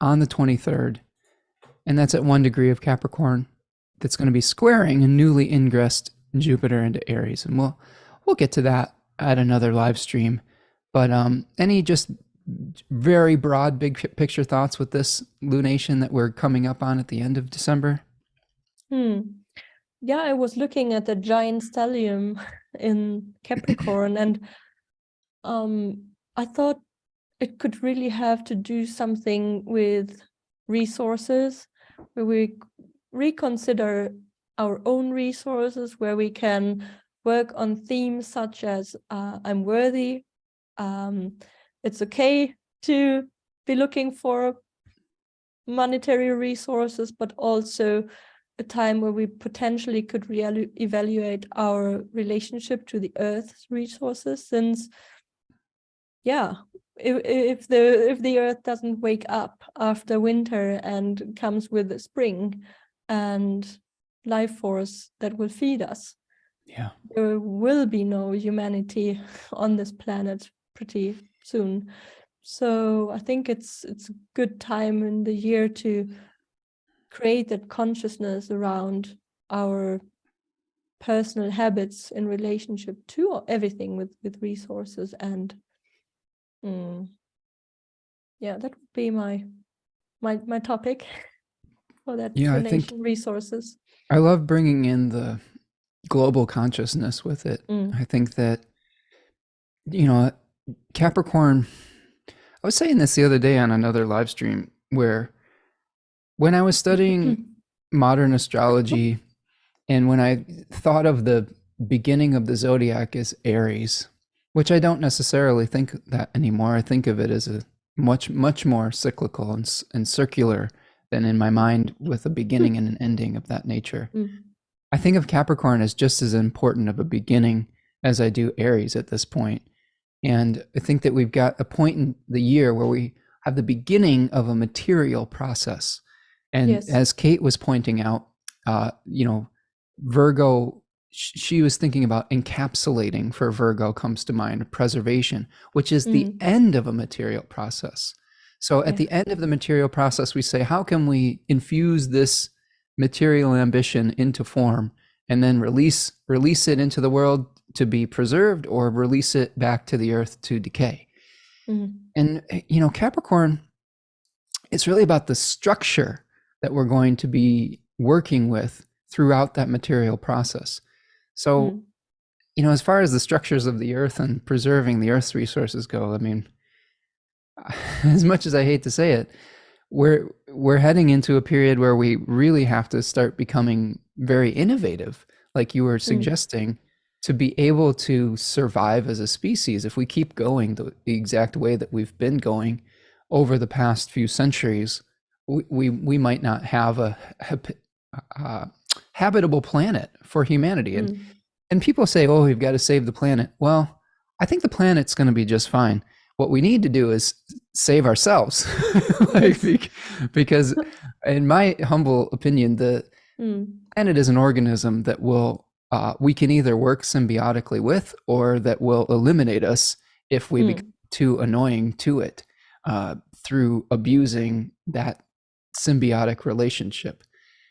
on the 23rd. And that's at 1 degree of Capricorn. That's going to be squaring a newly ingressed Jupiter into Aries. And we'll get to that at another live stream. But any just very broad, big picture thoughts with this lunation that we're coming up on at the end of December? Yeah, I was looking at the giant stellium in Capricorn, and I thought it could really have to do something with resources, where we reconsider our own resources, where we can work on themes such as I'm worthy. It's okay to be looking for monetary resources, but also a time where we potentially could evaluate our relationship to the Earth's resources, since if the Earth doesn't wake up after winter and comes with the spring and life force that will feed us, there will be no humanity on this planet pretty soon. So I think it's a good time in the year to create that consciousness around our personal habits in relationship to everything with resources. And that would be my topic for that. I think resources. I love bringing in the global consciousness with it. I think that Capricorn, I was saying this the other day on another live stream, where when I was studying modern astrology and when I thought of the beginning of the zodiac as Aries, which I don't necessarily think that anymore. I think of it as a much, much more cyclical and circular than in my mind, with a beginning and an ending of that nature. I think of Capricorn as just as important of a beginning as I do Aries at this point. And I think that we've got a point in the year where we have the beginning of a material process. And as Kate was pointing out, Virgo, she was thinking about encapsulating. For Virgo comes to mind preservation, which is the end of a material process. So at the end of the material process, we say, how can we infuse this material ambition into form and then release it into the world to be preserved or release it back to the earth to decay. And Capricorn, it's really about the structure that we're going to be working with throughout that material process. So as far as the structures of the earth and preserving the earth's resources go, I mean, as much as I hate to say it, we're heading into a period where we really have to start becoming very innovative, like you were suggesting, to be able to survive as a species. If we keep going the exact way that we've been going over the past few centuries, we might not have a habitable planet for humanity. And people say, oh, we've got to save the planet. Well, I think the planet's going to be just fine. What we need to do is save ourselves. Because in my humble opinion, the planet is an organism that will we can either work symbiotically with, or that will eliminate us if we become too annoying to it through abusing that symbiotic relationship.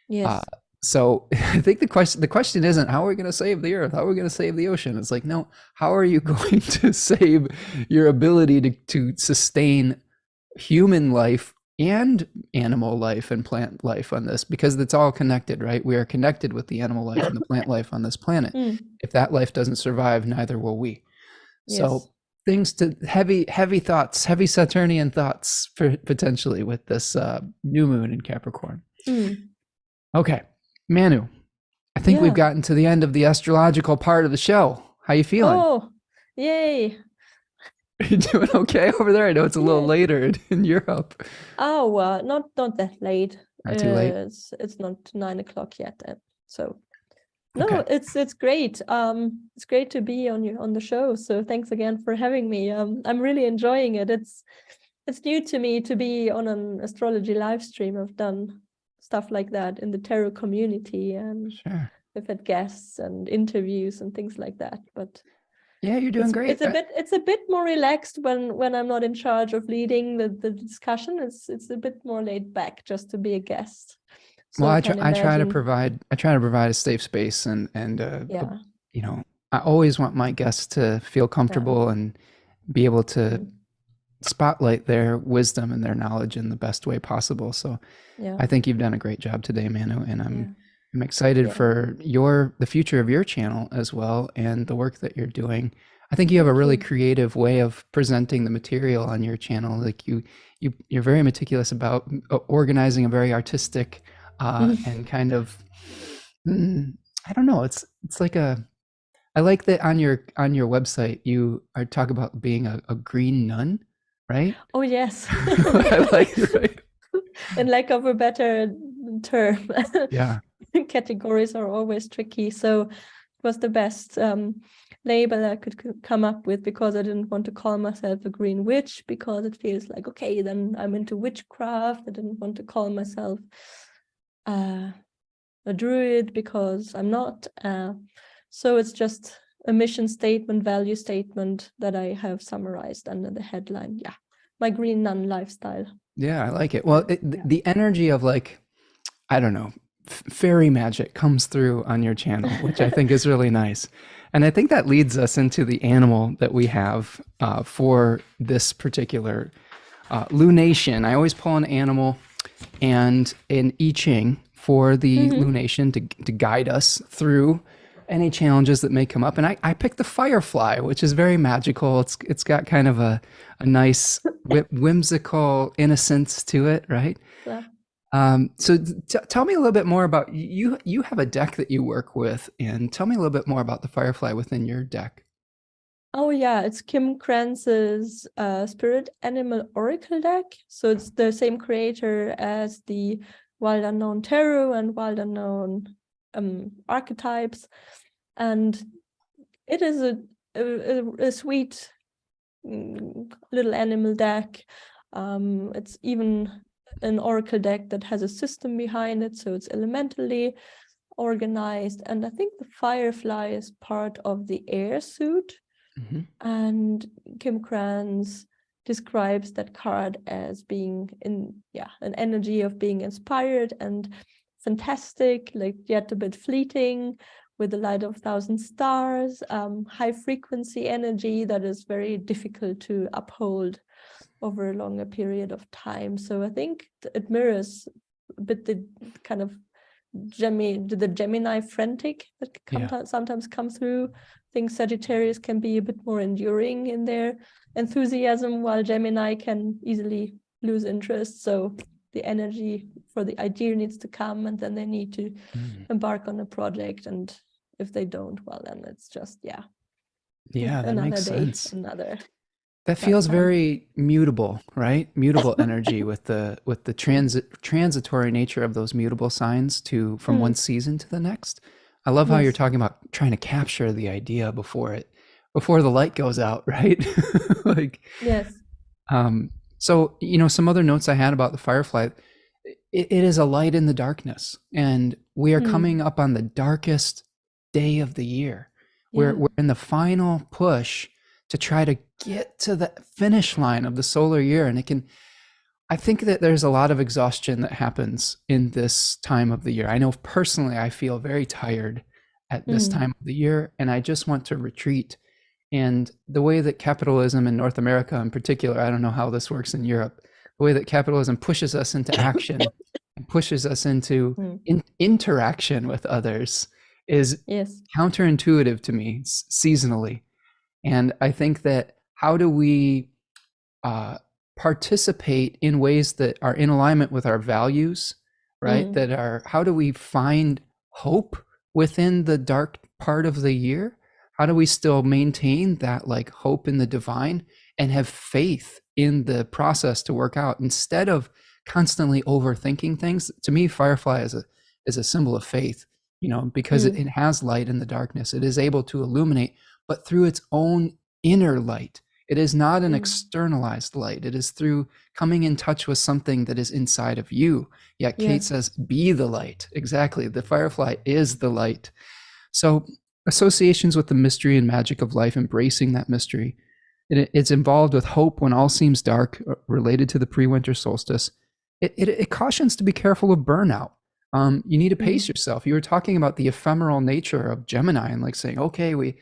Yes. So I think the question isn't how are we going to save the earth? How are we going to save the ocean? It's like, no, how are you going to save your ability to sustain human life and animal life and plant life on this? Because it's all connected, right? We are connected with the animal life and the plant life on this planet. If that life doesn't survive, neither will we. Yes. So things to heavy thoughts, heavy Saturnian thoughts potentially with this new moon in Capricorn. Okay. Manu, I think we've gotten to the end of the astrological part of the show. How you feeling? Oh, yay. Are you doing okay over there? I know it's a little later in Europe. Oh, well, not that late. Not too late. It's not 9 o'clock yet. So no, okay. It's great. It's great to be on the show. So thanks again for having me. I'm really enjoying it. It's new to me to be on an astrology live stream. I've done stuff like that in the tarot community, and we've had guests and interviews and things like that. But yeah, you're doing great. It's a bit more relaxed when I'm not in charge of leading the discussion. It's a bit more laid back just to be a guest. So well, I try to provide a safe space and I always want my guests to feel comfortable and be able to spotlight their wisdom and their knowledge in the best way possible. So I think you've done a great job today, Manu, and I'm excited for the future of your channel as well, and the work that you're doing. I think you have a really creative way of presenting the material on your channel. Like you're very meticulous about organizing a very artistic and kind of I don't know. It's like I like that on your website you talk about being a green nun. Right? Oh, yes. I like it, right? In lack of a better term. Yeah. Categories are always tricky. So it was the best label I could come up with, because I didn't want to call myself a green witch, because it feels like, okay, then I'm into witchcraft. I didn't want to call myself a druid, because I'm not. So it's just a mission statement, value statement that I have summarized under the headline. Yeah, my green nun lifestyle. Yeah, I like it. Well, the energy of, like, I don't know, fairy magic comes through on your channel, which I think is really nice. And I think that leads us into the animal that we have for this particular lunation. I always pull an animal and an I-Ching for the lunation to guide us through any challenges that may come up. And I picked the firefly, which is very magical. It's got kind of a nice whimsical innocence to it, right? Yeah. So tell me a little bit more about you. You have a deck that you work with, and tell me a little bit more about the firefly within your deck. Oh yeah, it's Kim Kranz's Spirit Animal Oracle deck. So it's the same creator as the Wild Unknown Tarot and Wild Unknown archetypes, and it is a sweet little animal deck. It's even an oracle deck that has a system behind it, so it's elementally organized. And I think the firefly is part of the air suit. And Kim Kranz describes that card as being an energy of being inspired and fantastic, like yet a bit fleeting, with the light of 1,000 stars, high frequency energy that is very difficult to uphold over a longer period of time. So I think it mirrors a bit the kind of the Gemini frantic that sometimes come through. I think Sagittarius can be a bit more enduring in their enthusiasm, while Gemini can easily lose interest. So the energy for the idea needs to come, and then they need to embark on a project. And if they don't, well, then it's just that makes day, sense. another. That feels very mutable, right? Mutable energy with the transitory nature of those mutable signs from one season to the next. I love how you're talking about trying to capture the idea before the light goes out, right? Like, yes. So, some other notes I had about the firefly, it is a light in the darkness, and we are coming up on the darkest day of the year. We're in the final push to try to get to the finish line of the solar year. And I think that there's a lot of exhaustion that happens in this time of the year. I know personally, I feel very tired at this time of the year, and I just want to retreat. And the way that capitalism in North America in particular, I don't know how this works in Europe, the way that capitalism pushes us into action and pushes us into interaction with others is counterintuitive to me seasonally. And I think that how do we participate in ways that are in alignment with our values, right? How do we find hope within the dark part of the year? How do we still maintain that like hope in the divine and have faith in the process to work out instead of constantly overthinking things? To me, firefly is a symbol of faith, because it has light in the darkness. It is able to illuminate, but through its own inner light. It is not an externalized light. It is through coming in touch with something that is inside of you. Yet Kate says, be the light. Exactly. The firefly is the light. So associations with the mystery and magic of life, embracing that mystery. It's involved with hope when all seems dark, related to the pre-winter solstice. It cautions to be careful of burnout. You need to pace yourself. You were talking about the ephemeral nature of Gemini and like saying, okay, we're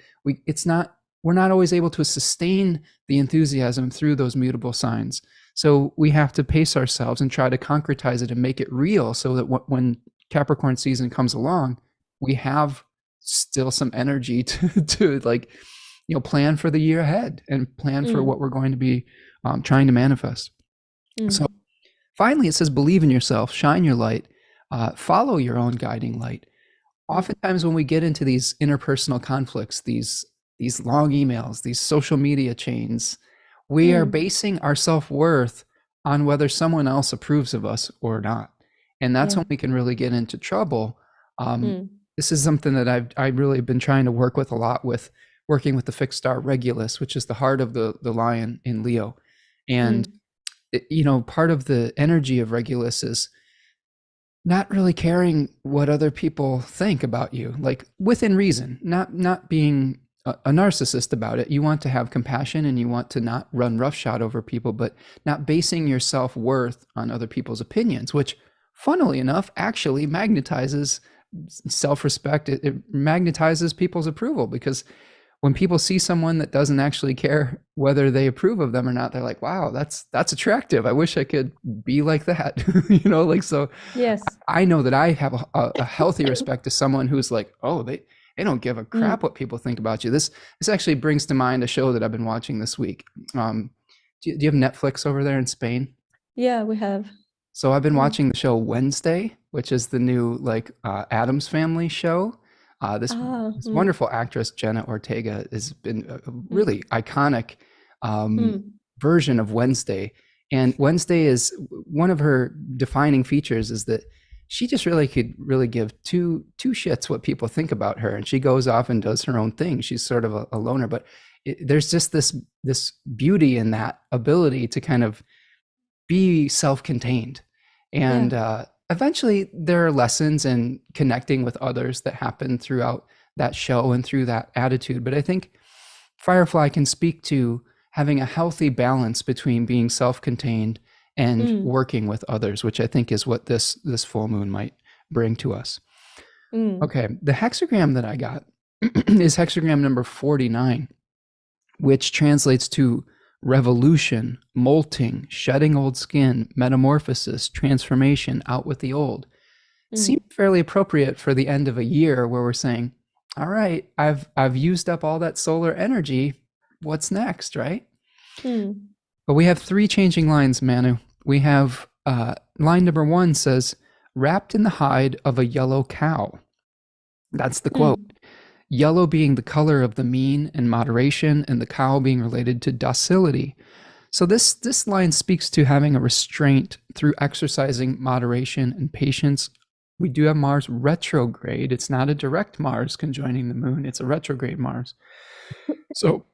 not always able to sustain the enthusiasm through those mutable signs. So we have to pace ourselves and try to concretize it and make it real so that when Capricorn season comes along, we have still some energy to like, plan for the year ahead and plan for what we're going to be trying to manifest. So finally, it says, believe in yourself, shine your light, follow your own guiding light. Oftentimes when we get into these interpersonal conflicts, these long emails, these social media chains, we are basing our self-worth on whether someone else approves of us or not. And that's when we can really get into trouble. This is something that I've really been trying to work with a lot, with working with the fixed star Regulus, which is the heart of the lion in Leo. And, part of the energy of Regulus is not really caring what other people think about you, like within reason, not being a narcissist about it. You want to have compassion and you want to not run roughshod over people, but not basing your self-worth on other people's opinions, which funnily enough actually magnetizes self-respect. It magnetizes people's approval, because when people see someone that doesn't actually care whether they approve of them or not, they're like, wow, that's attractive. I wish I could be like that. So yes, I know that I have a healthy respect to someone who's like, oh, they don't give a crap what people think about you. This actually brings to mind a show that I've been watching this week. Do you have Netflix over there in Spain? Yeah, we have. So I've been watching the show Wednesday, which is the new Addams Family show. This wonderful actress, Jenna Ortega, has been a really iconic version of Wednesday. And Wednesday is one of her defining features is that she just really could really give two shits what people think about her. And she goes off and does her own thing. She's sort of a loner, but there's just this beauty in that ability to kind of be self-contained. And eventually there are lessons in connecting with others that happen throughout that show and through that attitude. But I think Firefly can speak to having a healthy balance between being self-contained and working with others, which I think is what this full moon might bring to us. Mm. Okay, the hexagram that I got is hexagram number 49, which translates to revolution, molting, shedding old skin, metamorphosis, transformation, out with the old. Seems fairly appropriate for the end of a year where we're saying, all right, I've used up all that solar energy. What's next, right? Mm. But we have three changing lines, Manu. We have line number 1 says, wrapped in the hide of a yellow cow. That's the quote. Yellow being the color of the mean and moderation, and the cow being related to docility. So this line speaks to having a restraint through exercising moderation and patience. We do have Mars retrograde. It's not a direct Mars conjoining the moon. It's a retrograde Mars. So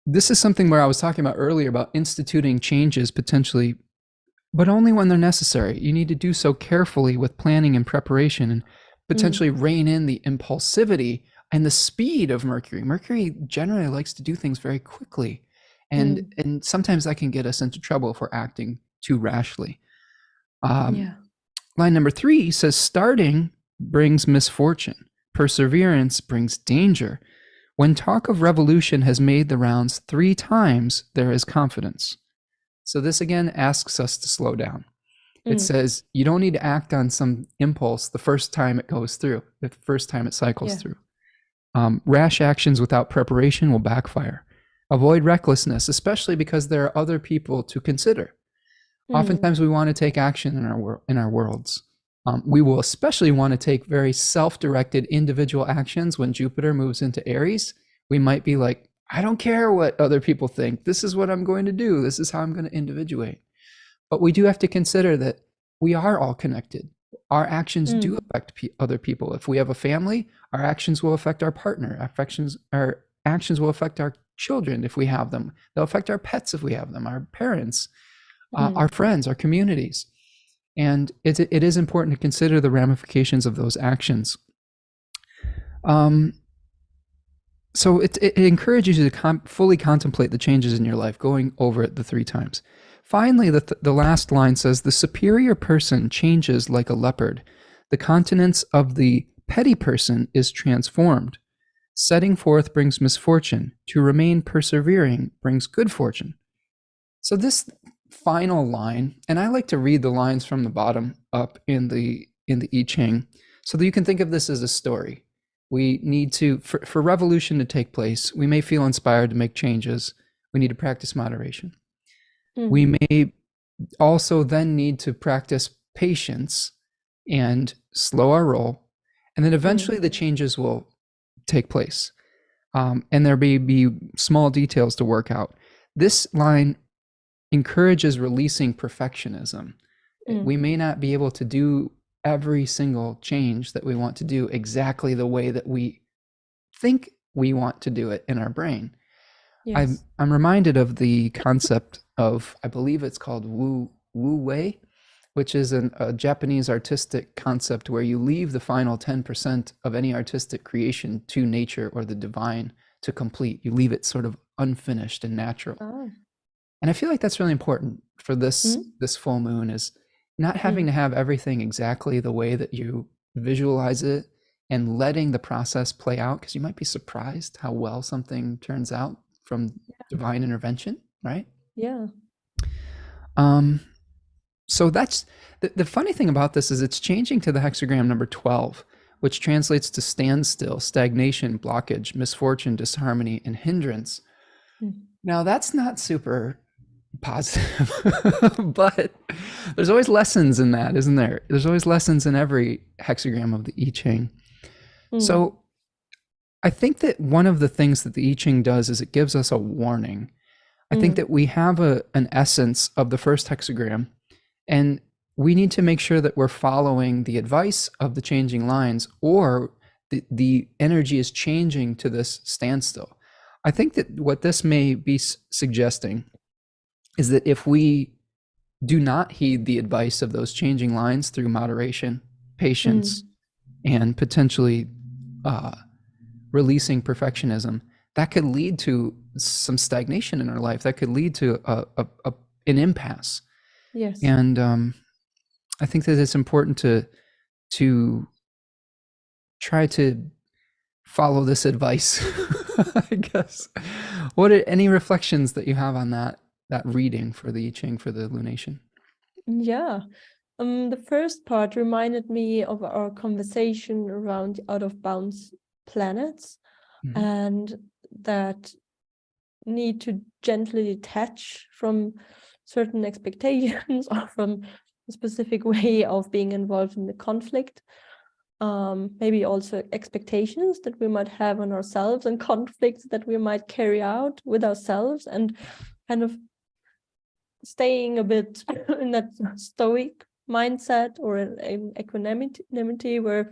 this is something where I was talking about earlier about instituting changes potentially, but only when they're necessary. You need to do so carefully with planning and preparation, and potentially rein in the impulsivity and the speed of Mercury. Mercury generally likes to do things very quickly. And sometimes that can get us into trouble if we're acting too rashly. Line number 3 says, starting brings misfortune. Perseverance brings danger. When talk of revolution has made the rounds 3 times, there is confidence. So this again asks us to slow down. It says you don't need to act on some impulse the first time it goes through, the first time it cycles through. Rash actions without preparation will backfire. Avoid recklessness, especially because there are other people to consider. Oftentimes we want to take action in our worlds. We will especially want to take very self-directed individual actions when Jupiter moves into Aries. We might be like, I don't care what other people think. This is what I'm going to do. This is how I'm going to individuate. But we do have to consider that we are all connected. Our actions do affect other people. If we have a family, our actions will affect our partner. Our actions will affect our children if we have them. They'll affect our pets if we have them, our parents, our friends, our communities. And it is important to consider the ramifications of those actions. So it encourages you to fully contemplate the changes in your life, going over it the 3 times. Finally, the last line says, the superior person changes like a leopard. The countenance of the petty person is transformed. Setting forth brings misfortune. To remain persevering brings good fortune. So this final line, and I like to read the lines from the bottom up in the I-Ching, so that you can think of this as a story. We need to, for revolution to take place, we may feel inspired to make changes. We need to practice moderation. We may also then need to practice patience and slow our roll, and then eventually the changes will take place. And there may be small details to work out. This line encourages releasing perfectionism. We may not be able to do every single change that we want to do exactly the way that we think we want to do it in our brain. I'm reminded of the concept of, I believe it's called Wu Wei, which is a Japanese artistic concept where you leave the final 10% of any artistic creation to nature or the divine to complete. You leave it sort of unfinished and natural. And I feel like that's really important for this full moon, is not having to have everything exactly the way that you visualize it, and letting the process play out, because you might be surprised how well something turns out from divine intervention, right? So that's the funny thing about this, is it's changing to the hexagram number 12, which translates to standstill, stagnation, blockage, misfortune, disharmony, and hindrance. Now that's not super positive, but there's always lessons in that, isn't there? There's always lessons in every hexagram of the I-Ching. So I think that one of the things that the I-Ching does is it gives us a warning. I think that we have an essence of the first hexagram, and we need to make sure that we're following the advice of the changing lines, or the energy is changing to this standstill. I think that what this may be suggesting is that if we do not heed the advice of those changing lines through moderation, patience, and potentially releasing perfectionism, that could lead to some stagnation in our life. That could lead to an impasse. And I think that it's important to to try to follow this advice, I guess. What are any reflections that you have on that reading for the I-Ching for the lunation? Yeah. The first part reminded me of our conversation around out of bounds planets, and that need to gently detach from certain expectations or from a specific way of being involved in the conflict. Maybe also expectations that we might have on ourselves and conflicts that we might carry out with ourselves, and kind of staying a bit in that stoic mindset or in equanimity where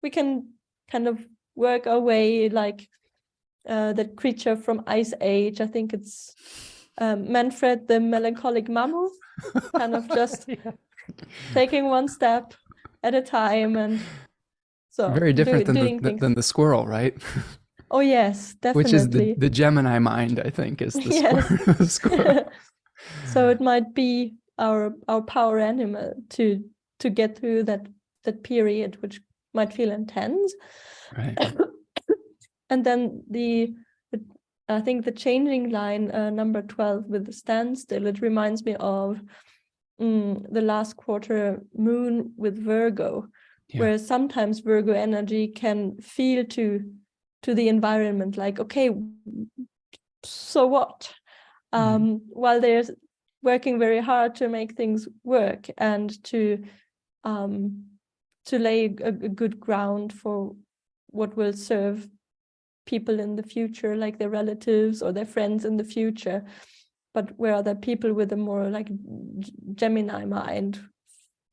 we can kind of work our way like that creature from Ice Age. I think it's Manfred the melancholic mammoth, kind of just taking one step at a time, and so Very different doing things. than the squirrel, right? Oh yes, Which is definitely. the Gemini mind, I think, is the Yes. squirrel. So it might be our power animal to get through that period, which might feel intense. Right. And then I think the changing line, number 12 with the standstill, it reminds me of the last quarter moon with Virgo, where sometimes Virgo energy can feel to the environment like, okay, so what? While they're working very hard to make things work and to lay a good ground for what will serve people in the future, like their relatives or their friends in the future. But where other people with a more like Gemini mind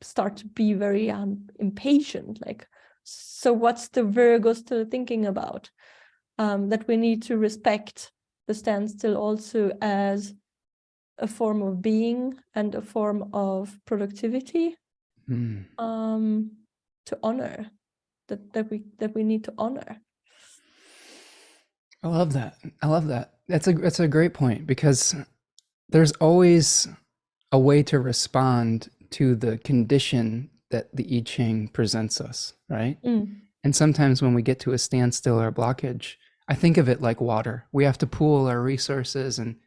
start to be very impatient, like, so what's the Virgo still thinking about? That we need to respect the standstill also as a form of being and a form of productivity, to honor that we need to honor. I love that. I love that. That's a great point, because there's always a way to respond to the condition that the I Ching presents us, right? And sometimes when we get to a standstill or a blockage, I think of it like water. We have to pool our resources and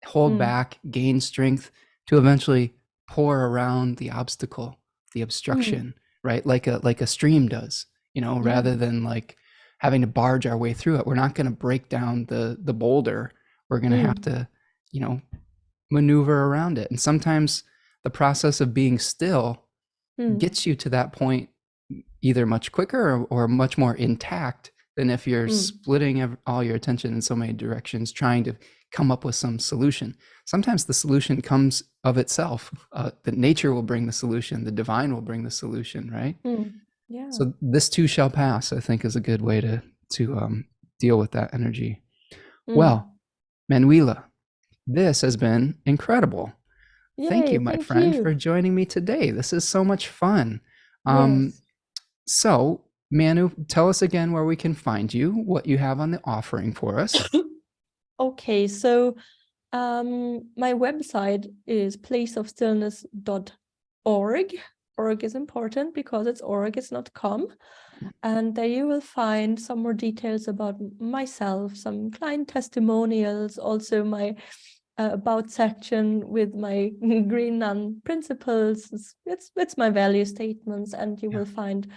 hold back, gain strength to eventually pour around the obstacle, the obstruction, right? Like a stream does, rather than like having to barge our way through it. We're not going to break down the boulder. We're going to have to, maneuver around it. And sometimes the process of being still gets you to that point either much quicker or much more intact than if you're splitting all your attention in so many directions, trying to come up with some solution. Sometimes the solution comes of itself. That nature will bring the solution, the divine will bring the solution, right? Yeah. So this too shall pass, I think, is a good way to deal with that energy. Well, Manuela, this has been incredible. Yay, thank you, my friend, for joining me today. This is so much fun. Yes. So, Manu, tell us again where we can find you, what you have on the offering for us. Okay, so my website is placeofstillness.org. Org is important because it's org, it's not com. And there you will find some more details about myself, some client testimonials, also my about section with my green nun principles. It's my value statements, and you will find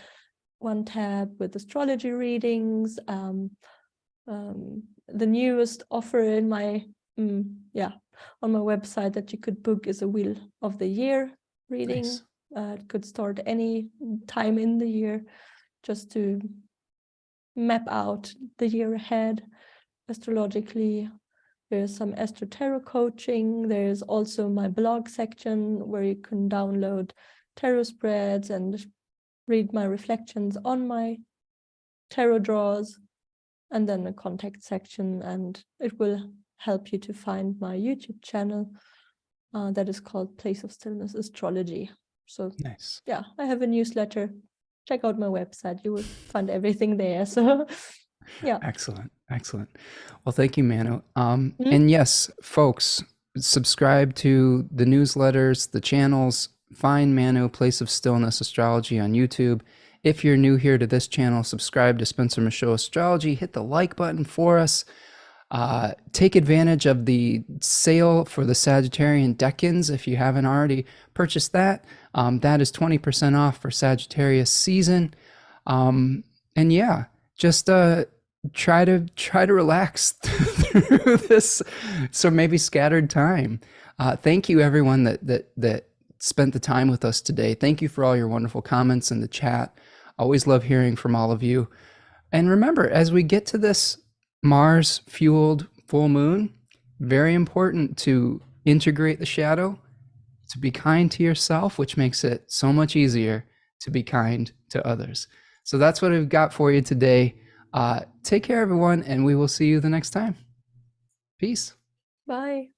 one tab with astrology readings, the newest offer in my on my website that you could book is a Wheel of the Year reading. Nice. It could start any time in the year, just to map out the year ahead astrologically. There's some Astro Tarot coaching. There's also my blog section where you can download tarot spreads and read my reflections on my tarot draws, and then a contact section, and it will help you to find my YouTube channel that is called Place of Stillness Astrology. So nice. Yeah, I have a newsletter. Check out my website. You will find everything there. So yeah. Excellent. Well, thank you, Manu. And yes, folks, subscribe to the newsletters, the channels, find Manu, Place of Stillness Astrology on YouTube. If you're new here to this channel, subscribe to Spencer Michaud Astrology. Hit the like button for us. Take advantage of the sale for the Sagittarian Decans if you haven't already purchased that. That is 20% off for Sagittarius season. And yeah, just try to relax through this so maybe scattered time. Thank you everyone that spent the time with us today. Thank you for all your wonderful comments in the chat. Always love hearing from all of you. And remember, as we get to this Mars fueled full moon, very important to integrate the shadow, to be kind to yourself, which makes it so much easier to be kind to others. So that's what I've got for you today. Take care, everyone, and we will see you the next time. Peace. Bye.